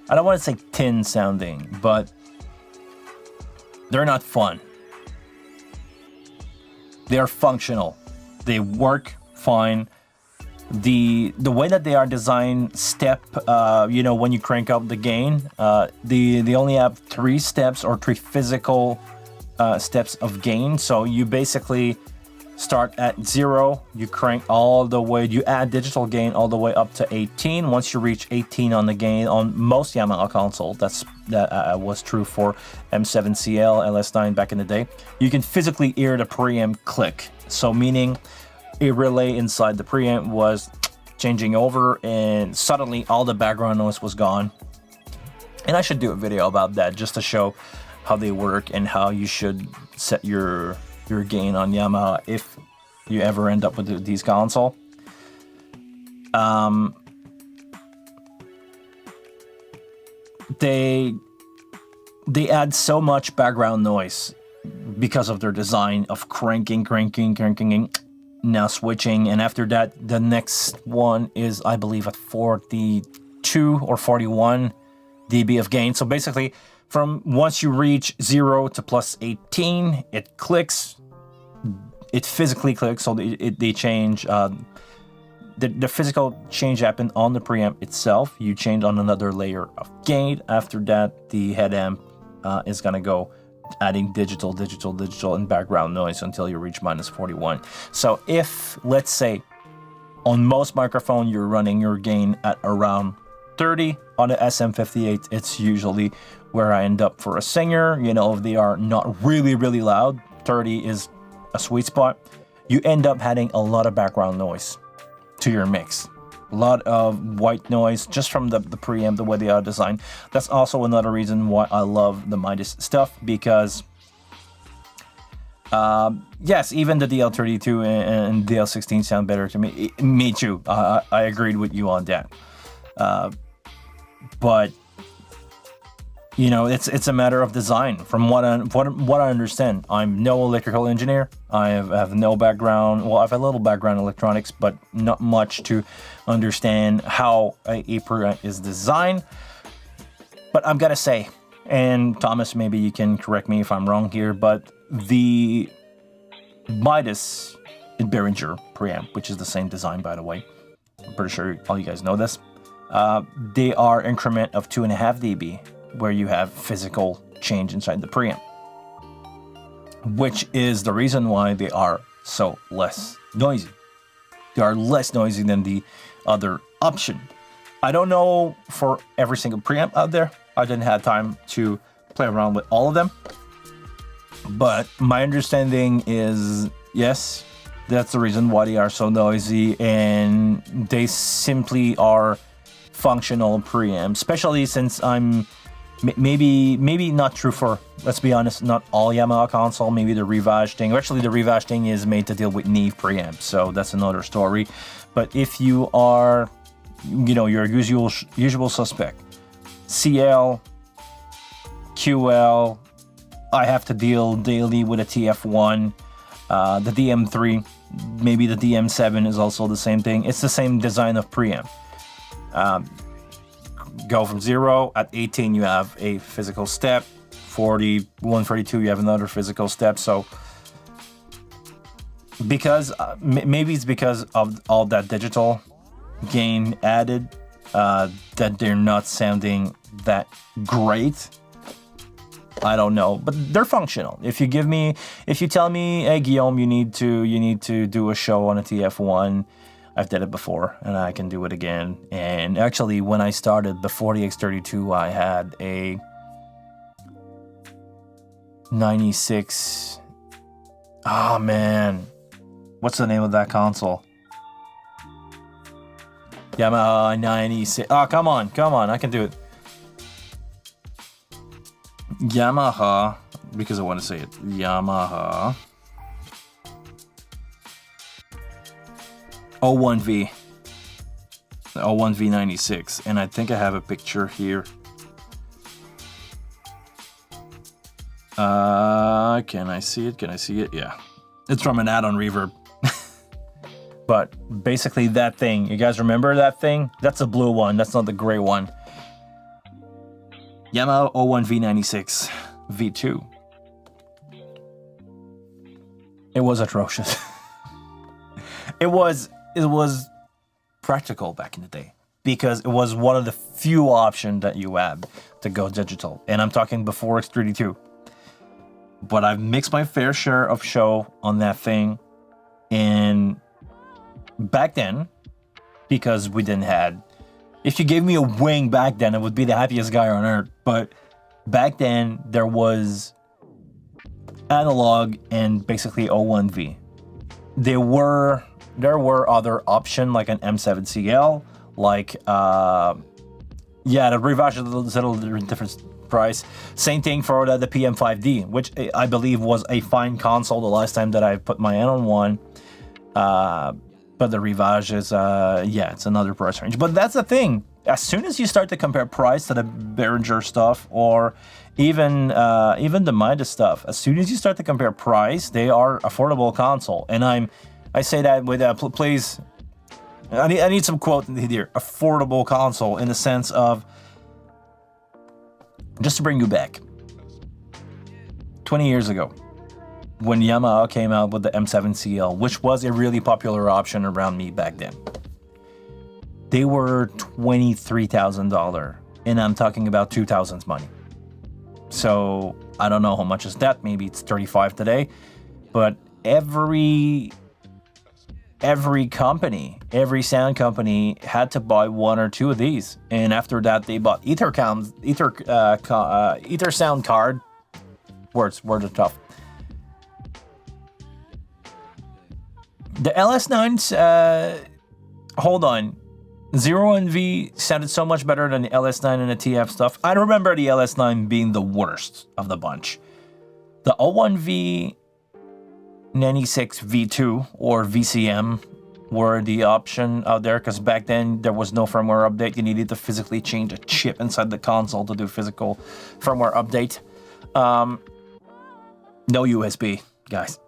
I don't want to say tin sounding, but they're not fun. They're functional. They work fine. The way that they are designed, when you crank up the gain, they only have 3 steps, or 3 physical steps of gain. So you basically start at 0, you crank all the way, you add digital gain all the way up to 18. Once you reach 18 on the gain on most Yamaha console, that was true for M7CL, LS9 back in the day, you can physically hear the preamp click. So meaning a relay inside the preamp was changing over, and suddenly all the background noise was gone. And I should do a video about that, just to show how they work and how you should set your gain on Yamaha if you ever end up with these console. They add so much background noise because of their design of cranking, now switching, and after that the next one is, I believe, at 42 or 41 dB of gain. So basically, from once you reach 0 to plus 18, it clicks. It physically clicks, so they change. The physical change happened on the preamp itself. You change on another layer of gain. After that, the head amp is gonna go adding digital, and background noise until you reach minus 41. So if, let's say, on most microphone you're running your gain at around 30, on the SM58, it's usually where I end up for a singer. If they are not really, really loud, 30 is a sweet spot. You end up adding a lot of background noise to your mix. A lot of white noise just from the preamp, the way they are designed. That's also another reason why I love the Midas stuff, because yes, even the DL32 and DL16 sound better to me. Me too. I agreed with you on that. But it's a matter of design. From what I understand, I'm no electrical engineer. I have no background. Well, I have a little background in electronics, but not much to understand how a preamp is designed. But I'm gonna say, and Thomas, maybe you can correct me if I'm wrong here, but the Midas and Behringer preamp, which is the same design, by the way, I'm pretty sure all you guys know this. They are increment of 2.5 dB, where you have physical change inside the preamp, which is the reason why they are so less noisy. They are less noisy than the other option. I don't know for every single preamp out there. I didn't have time to play around with all of them. But my understanding is, yes, that's the reason why they are so noisy, and they simply are functional preamps, especially since I'm maybe not true for, let's be honest, not all Yamaha console. Maybe the Rivage thing. Actually, the Rivage thing is made to deal with Neve preamps, so that's another story. But if you are, your usual suspect, CL, QL, I have to deal daily with a TF1, the DM3, maybe the DM7 is also the same thing. It's the same design of preamp. Go from 0, at 18 you have a physical step, 40, 142 you have another physical step. So because maybe it's because of all that digital gain added, that they're not sounding that great. I don't know, but they're functional. If you tell me, hey Guillaume, you need to do a show on a TF1, I've did it before and I can do it again. And actually, when I started the 40X32, I had a 96. Oh man, what's the name of that console? Yamaha 96. Oh, come on, I can do it. Yamaha, because I want to say it. Yamaha 01V. The 01V96. And I think I have a picture here. Can I see it? Yeah. It's from an add-on reverb. But basically that thing, you guys remember that thing? That's a blue one, that's not the gray one. Yamaha 01V96 V2. It was atrocious. It was practical back in the day because it was one of the few options that you had to go digital. And I'm talking before X32. But I've mixed my fair share of show on that thing. And back then, because we didn't have, if you gave me a wing back then, I would be the happiest guy on earth. But back then, there was analog and basically 01V. There were other options like an M7CL, like the Rivage is a little different price. Same thing for the PM5D, which I believe was a fine console the last time that I put my hand on one. But the Rivage is, it's another price range. But that's the thing. As soon as you start to compare price to the Behringer stuff or even the Midas stuff, as soon as you start to compare price, they are affordable console. And I say that with, please, I need some quote here. Affordable console in the sense of, just to bring you back, 20 years ago, when Yamaha came out with the M7CL, which was a really popular option around me back then, they were $23,000, and I'm talking about 2000s money. So I don't know how much is that. Maybe it's 35 today, but every company, every sound company had to buy one or two of these, and after that they bought Ether sound card. Words are tough. The LS9s, hold on. 01V sounded so much better than the LS9 and the TF stuff. I remember the LS9 being the worst of the bunch. The 01V 96 V2 or VCM were the option out there because back then there was no firmware update. You needed to physically change a chip inside the console to do physical firmware update. No USB, guys.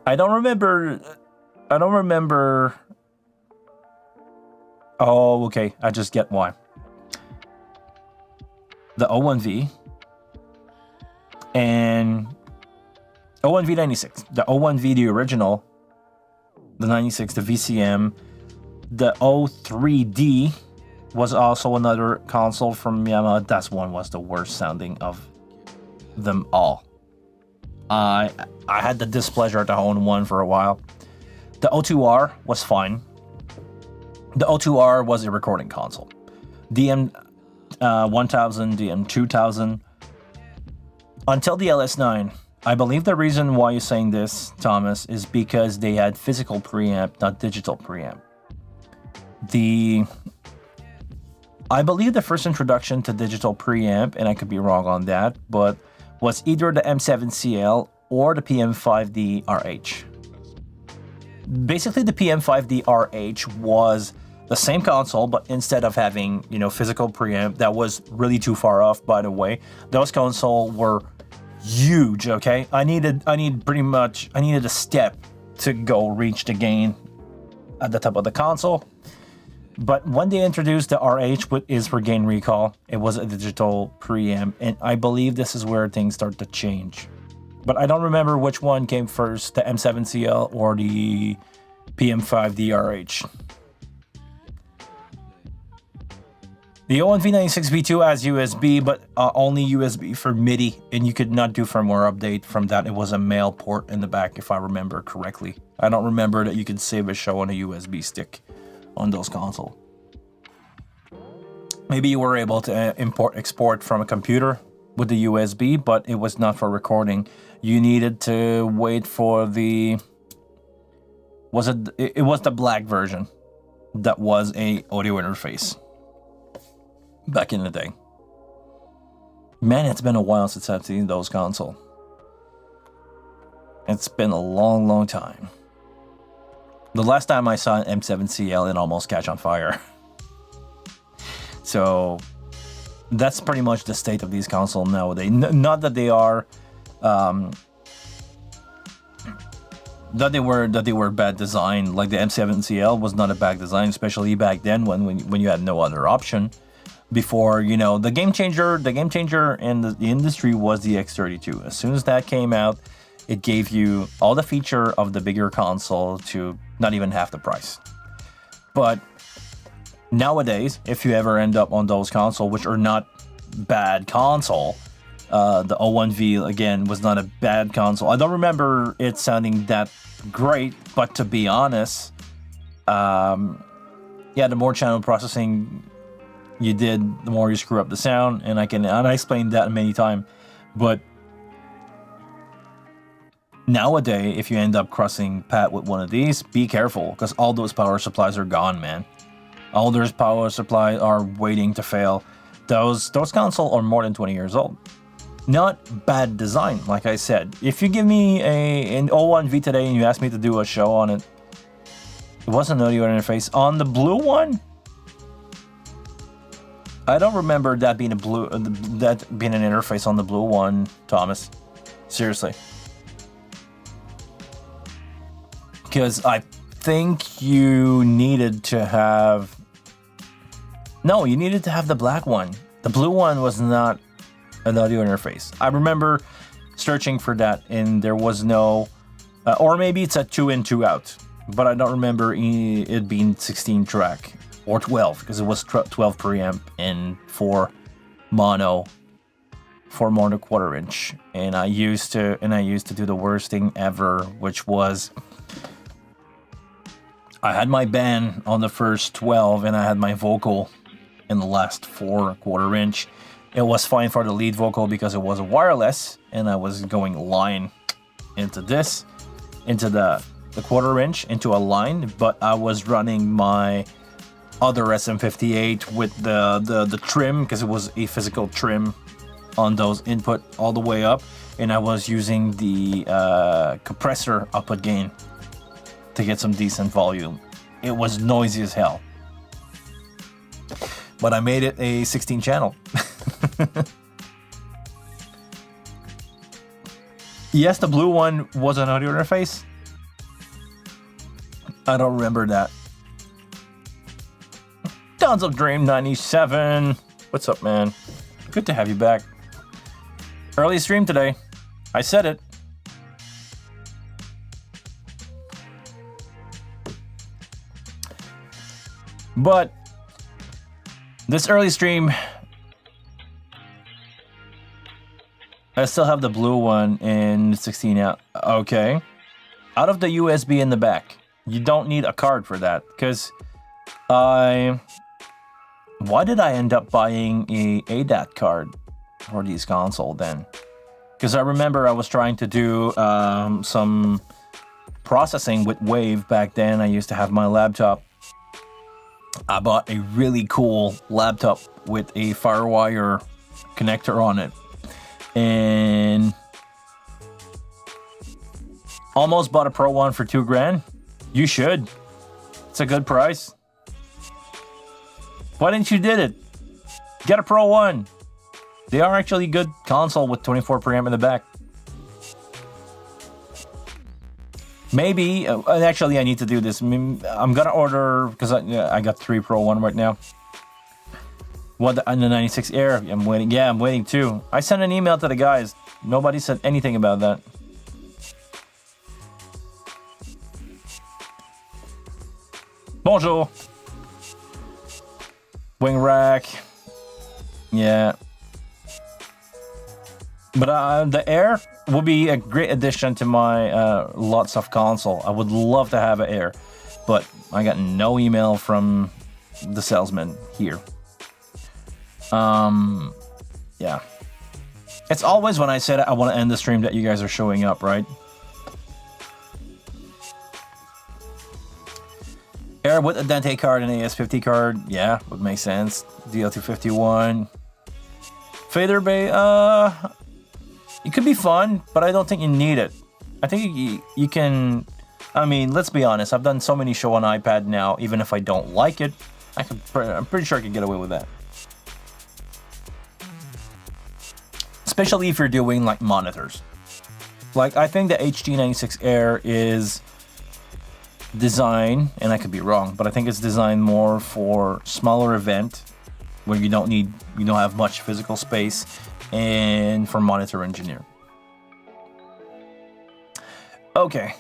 I don't remember. Oh, okay. I just get why. The 01V and 01V 96. The 01V, the original. The 96, the VCM. The 03D was also another console from Yamaha. That one was the worst sounding of them all. I had the displeasure to own one for a while. The O2R was fine. The O2R was a recording console. DM 1000, DM 2000, until the LS9. I believe the reason why you're saying this, Thomas, is because they had physical preamp, not digital preamp. I believe the first introduction to digital preamp, and I could be wrong on that, but was either the M7CL or the PM5D RH. Basically, the PM5D RH was the same console, but instead of having, physical preamp, that was really too far off, by the way. Those consoles were huge, okay? I needed a step to go reach the gain at the top of the console. But when they introduced the RH, which is for gain recall, it was a digital preamp, and I believe this is where things start to change. But I don't remember which one came first, the M7CL or the PM5D RH. The O1V96V2 has USB, but only USB for MIDI, and you could not do firmware update from that. It was a male port in the back, if I remember correctly. I don't remember that you could save a show on a USB stick on those consoles. Maybe you were able to export from a computer with the USB, but it was not for recording. You needed to wait for the... It was the black version that was a audio interface back in the day. Man, it's been a while since I've seen those consoles. It's been a long, long time. The last time I saw an M7CL, it almost catch on fire. So that's pretty much the state of these consoles nowadays. Not that they are, that they were bad design. Like the M7CL was not a bad design, especially back then when you had no other option. Before, the game changer in the industry was the X32. As soon as that came out, it gave you all the feature of the bigger console to not even half the price. But nowadays, if you ever end up on those consoles, which are not bad console, the O1V, again, was not a bad console. I don't remember it sounding that great, but to be honest, the more channel processing you did, the more you screw up the sound, and I explained that many times. But nowadays, if you end up crossing path with one of these, be careful, because all those power supplies are gone, man. All those power supplies are waiting to fail. Those consoles are more than 20 years old. Not bad design, like I said. If you give me an O1V today and you ask me to do a show on it, it wasn't an audio interface. On the blue one, I don't remember that being an interface on the blue one, Thomas. Seriously. Because I think you needed to have... No, you needed to have the black one. The blue one was not an audio interface. I remember searching for that, and there was no... or maybe it's a 2 in, 2 out. But I don't remember it being 16 track. Or 12, because it was 12 preamp and 4 mono quarter inch. And I used to do the worst thing ever, which was I had my band on the first 12 and I had my vocal in the last 4 quarter inch. It was fine for the lead vocal because it was a wireless, and I was going line into the quarter inch into a line, but I was running my other SM58 with the trim, because it was a physical trim on those input all the way up, and I was using the compressor output gain to get some decent volume. It was noisy as hell, but I made it a 16 channel. Yes, the blue one was an audio interface. I don't remember that. Tons of Dream 97. What's up, man? Good to have you back. Early stream today. I said it. But this early stream, I still have the blue one in 16 out. Okay. Out of the USB in the back. You don't need a card for that, because Why did I end up buying a ADAT card for these console then? Because I remember I was trying to do some processing with Wave back then. I used to have my laptop. I bought a really cool laptop with a FireWire connector on it. And almost bought a Pro One for $2,000. You should. It's a good price. Why didn't you did it? Get a Pro One. They are actually good console with 24 preamp in the back. Maybe, actually I need to do this. I'm gonna order, because I got 3 Pro One right now. What, on the 96 Air, I'm waiting. Yeah, I'm waiting too. I sent an email to the guys. Nobody said anything about that. Bonjour. Wing rack. Yeah. But the Air will be a great addition to my lots of console. I would love to have an Air, but I got no email from the salesman here. Yeah. It's always when I said I want to end the stream that you guys are showing up, right? Air with a Dente card and AS50 card, yeah, would make sense. DL251. Fader Bay, it could be fun, but I don't think you need it. I think you can, I mean, let's be honest, I've done so many shows on iPad now, even if I don't like it, I'm pretty sure I could get away with that. Especially if you're doing like monitors. Like, I think the HT96 Air is designed, and I could be wrong, but I think it's designed more for smaller event where you don't have much physical space, and for monitor engineer. Okay.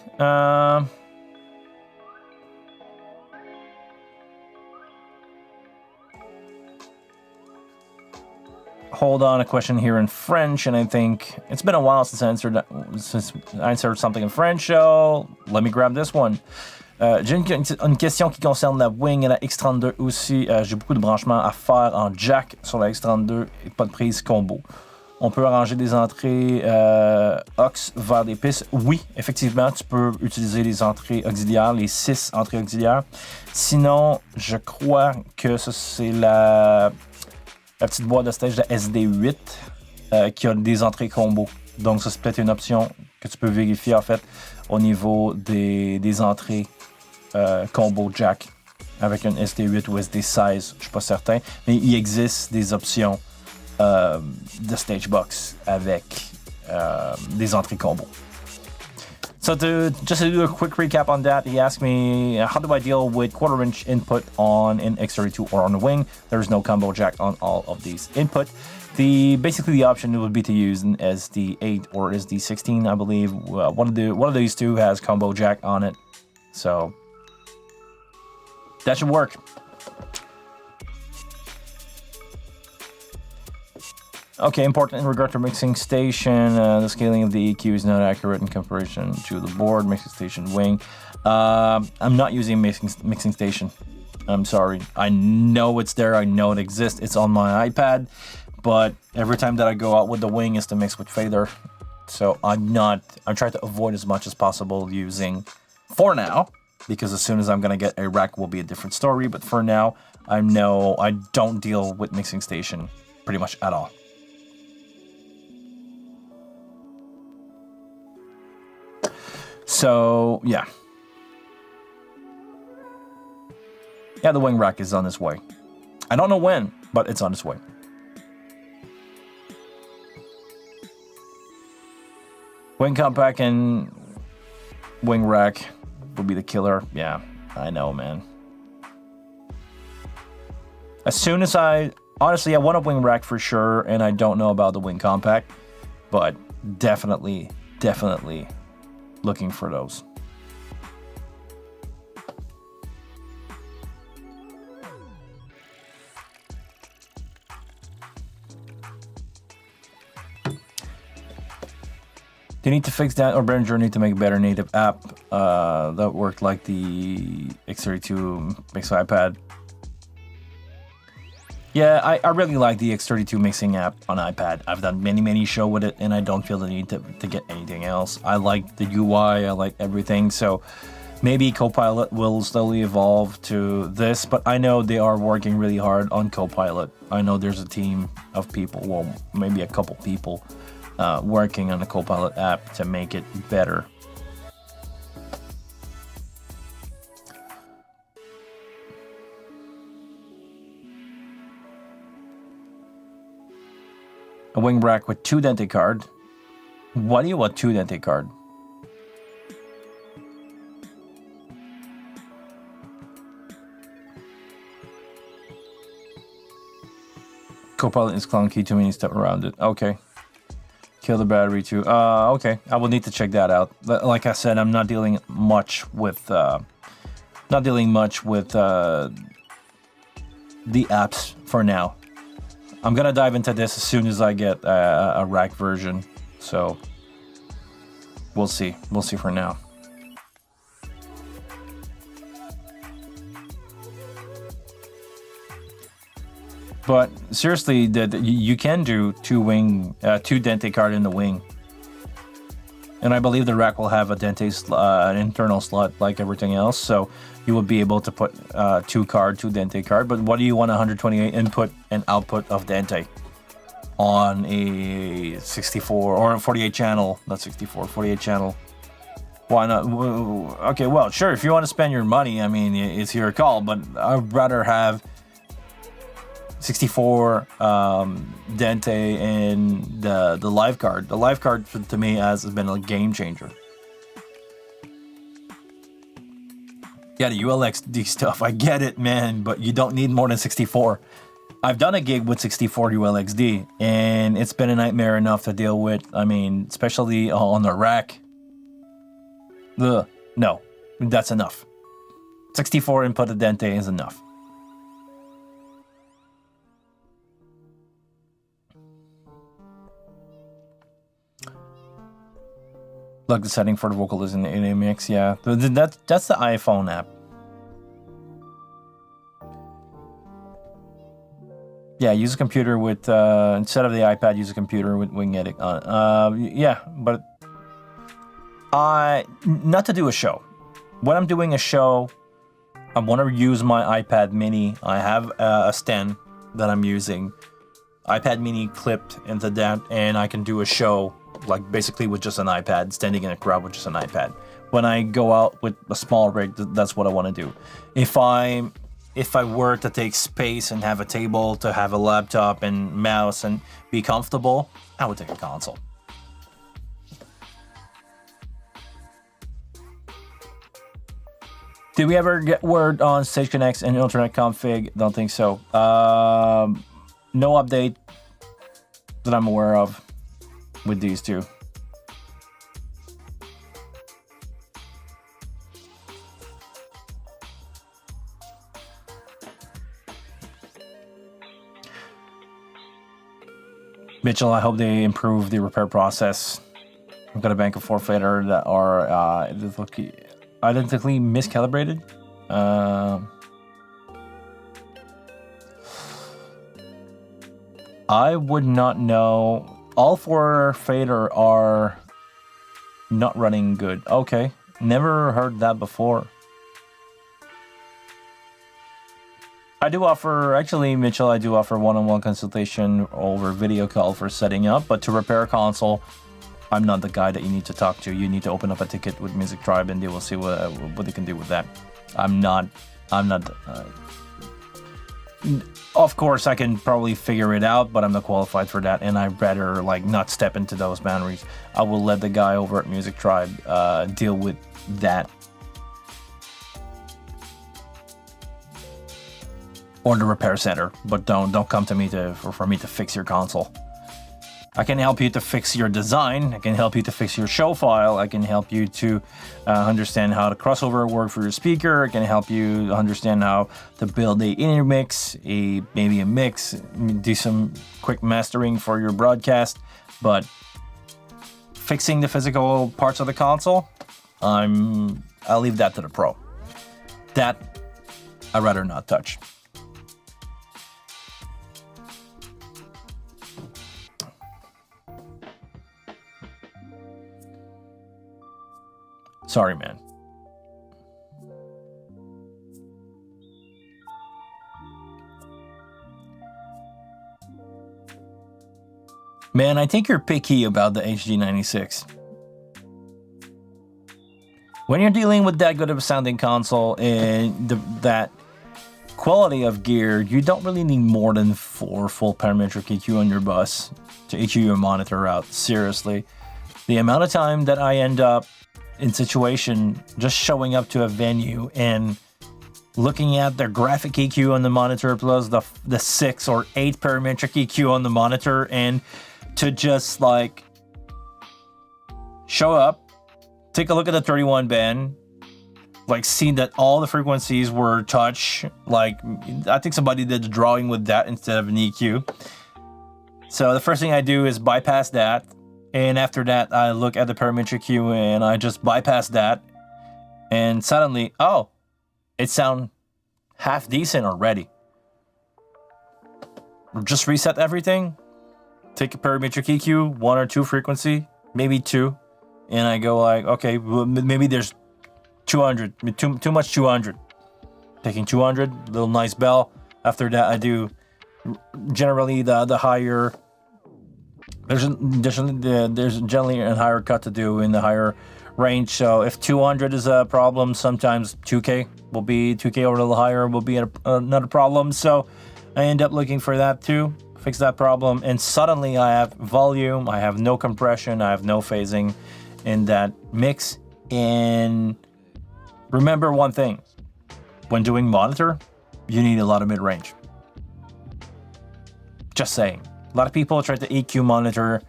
Hold on, a question here in French, and I think it's been a while since I answered something in French, so let me grab this one. J'ai une question qui concerne la Wing et la X32 aussi. J'ai beaucoup de branchements à faire en jack sur la X32 et pas de prise combo. On peut arranger des entrées aux vers des pistes. Oui, effectivement, tu peux utiliser les entrées auxiliaires, les 6 entrées auxiliaires. Sinon, je crois que ça, c'est la petite boîte de stage de SD8 qui a des entrées combo. Donc, ça, c'est peut-être une option que tu peux vérifier, en fait, au niveau des entrées combo jack avec un SD8 ou SD16, je suis pas certain, mais il existe des options de stage box avec des entrées combo. So just to do a quick recap on that, he asked me, how do I deal with 1/4" input on an X32 or on the Wing? There's no combo jack on all of these input. Basically the option would be to use an SD8 or SD16, I believe. One of these two has combo jack on it, so that should work. Okay, important in regard to mixing station, the scaling of the EQ is not accurate in comparison to the board, mixing station Wing. I'm not using mixing station. I'm sorry. I know it's there, I know it exists, it's on my iPad, but every time that I go out with the Wing is to mix with fader. So I'm trying to avoid as much as possible using, for now, because as soon as I'm gonna get a rack will be a different story, but for now, I don't deal with mixing station pretty much at all. So, yeah. Yeah, the Wing rack is on its way. I don't know when, but it's on its way. Wing compact and Wing rack would be the killer. Yeah, I know, man. As soon as honestly, I want a Wing rack for sure, and I don't know about the Wing compact, but definitely looking for those. Do you need to fix that, or Behringer need to make a better native app? that worked like the X32 mix iPad. Yeah, I really like the X32 mixing app on iPad. I've done many show with it, and I don't feel the need to get anything else. I like the UI, I like everything, so maybe Copilot will slowly evolve to this, but I know they are working really hard on Copilot. I know there's a team of people, well, maybe a couple people, working on the Copilot app to make it better. A wing rack with 2 dentate card. Why do you want 2 dentate card? Copilot is clunky, too many stuff around it. Okay. Kill the battery too. Okay. I will need to check that out. Like I said, I'm not dealing much with the apps for now. I'm gonna dive into this as soon as I get a rack version. So we'll see. We'll see for now. But seriously, you can do 2 dentate card in the wing, and I believe the rack will have a an internal slot like everything else. So you will be able to put 2 dentate card. But what do you want 128 input and output of dentate on a 64 or a 48 channel? Not 64, 48 channel. Why not? Okay, well, sure. If you want to spend your money, I mean, it's your call. But I'd rather have 64 dentate and the live card. The live card to me has been a game changer. Yeah, the ULXD stuff, I get it, man, but you don't need more than 64. I've done a gig with 64 ULXD, and it's been a nightmare enough to deal with. I mean, especially on the rack. Ugh, no, that's enough. 64 input of dentate is enough. Plug the setting for the vocalist in a mix. Yeah, that's the iPhone app. Yeah, use a computer with instead of the iPad, use a computer with Wing Edit on. Yeah, but not to do a show. When I'm doing a show, I want to use my iPad Mini. I have a stand that I'm using, iPad Mini clipped into that, and I can do a show like basically with just an iPad, standing in a crowd with just an iPad. When I go out with a small rig, that's what I want to do. If I were to take space and have a table to have a laptop and mouse and be comfortable, I would take a console. Did we ever get word on Stage Connects and Internet config? Don't think so. No update that I'm aware of with these two. Mitchell, I hope they improve the repair process. I've got a bank of 4 fader that are identically miscalibrated. I would not know. All 4 fader are not running good. Okay, never heard that before. I do offer, actually, Mitchell, I do offer one-on-one consultation over video call for setting up, but to repair a console, I'm not the guy that you need to talk to. You need to open up a ticket with Music Tribe and they will see what they can do with that. I'm not, of course, I can probably figure it out, but I'm not qualified for that, and I'd rather like not step into those boundaries. I will let the guy over at Music Tribe deal with that. Or the repair center, but don't come to me for me to fix your console. I can help you to fix your design. I can help you to fix your show file. I can help you to understand how the crossover work for your speaker. I can help you understand how to build a intermix, maybe a mix, do some quick mastering for your broadcast. But fixing the physical parts of the console, I'll leave that to the pro. That I'd rather not touch. Sorry, man. Man, I think you're picky about the HD96. When you're dealing with that good of a sounding console and that quality of gear, you don't really need more than 4 full parametric EQ on your bus to EQ your monitor out. Seriously. The amount of time that I end up in situation just showing up to a venue and looking at the graphic EQ on the monitor plus the 6 or 8 parametric EQ on the monitor, and to just like show up, take a look at the 31 band, like see that all the frequencies were touch. Like I think somebody did the drawing with that instead of an EQ. So the first thing I do is bypass that. And after that, I look at the parametric EQ and I just bypass that. And suddenly, oh, it sounds half decent already. Just reset everything. Take a parametric EQ, 1 or 2 frequency, maybe 2. And I go like, okay, well, maybe there's 200, too much 200. Taking 200, little nice bell. After that, I do generally the higher. There's generally a higher cut to do in the higher range. So if 200 is a problem, sometimes 2K will be 2K or a little higher will be another problem. So I end up looking for that too, fix that problem, and suddenly I have volume, I have no compression, I have no phasing in that mix. And remember one thing, when doing monitor, you need a lot of mid-range. Just saying. A lot of people try to EQ monitor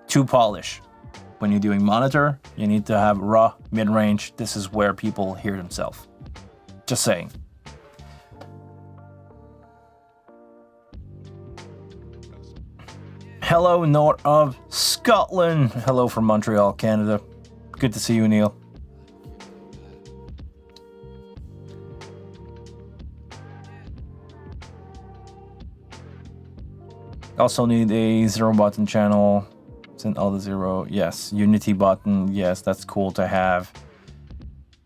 too polish. When you're doing monitor, you need to have raw mid-range. This is where people hear themselves. Just saying. Hello, north of Scotland. Hello from Montreal, Canada. Good to see you, Neil. Also need a 0 button channel. Send all the 0. Yes. Unity button. Yes, that's cool to have.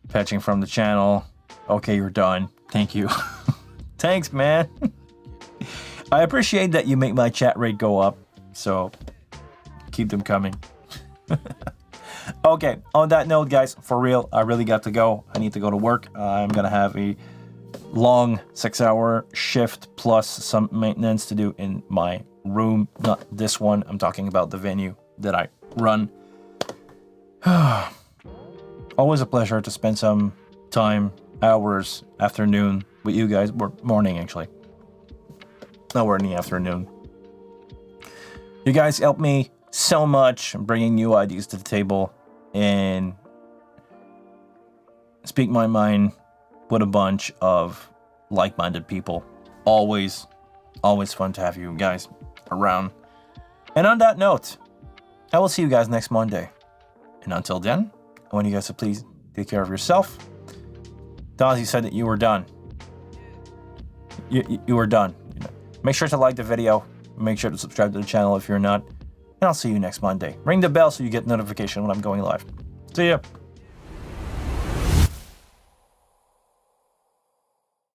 Patching from the channel. Okay, you're done. Thank you. Thanks, man. I appreciate that you make my chat rate go up. So keep them coming. Okay, on that note, guys, for real, I really got to go. I need to go to work. I'm going to have a long 6-hour shift plus some maintenance to do in my room. Not this one. I'm talking about the venue that I run. Always a pleasure to spend some time, hours, afternoon with you guys. Or morning, actually. No, we're in the afternoon. You guys help me so much bringing new ideas to the table and speak my mind with a bunch of like-minded people. Always fun to have you guys around. And on that note, I will see you guys next Monday. And until then, I want you guys to please take care of yourself. Dazzy said that you were done. You were done. Make sure to like the video. Make sure to subscribe to the channel if you're not. And I'll see you next Monday. Ring the bell so you get notification when I'm going live. See ya.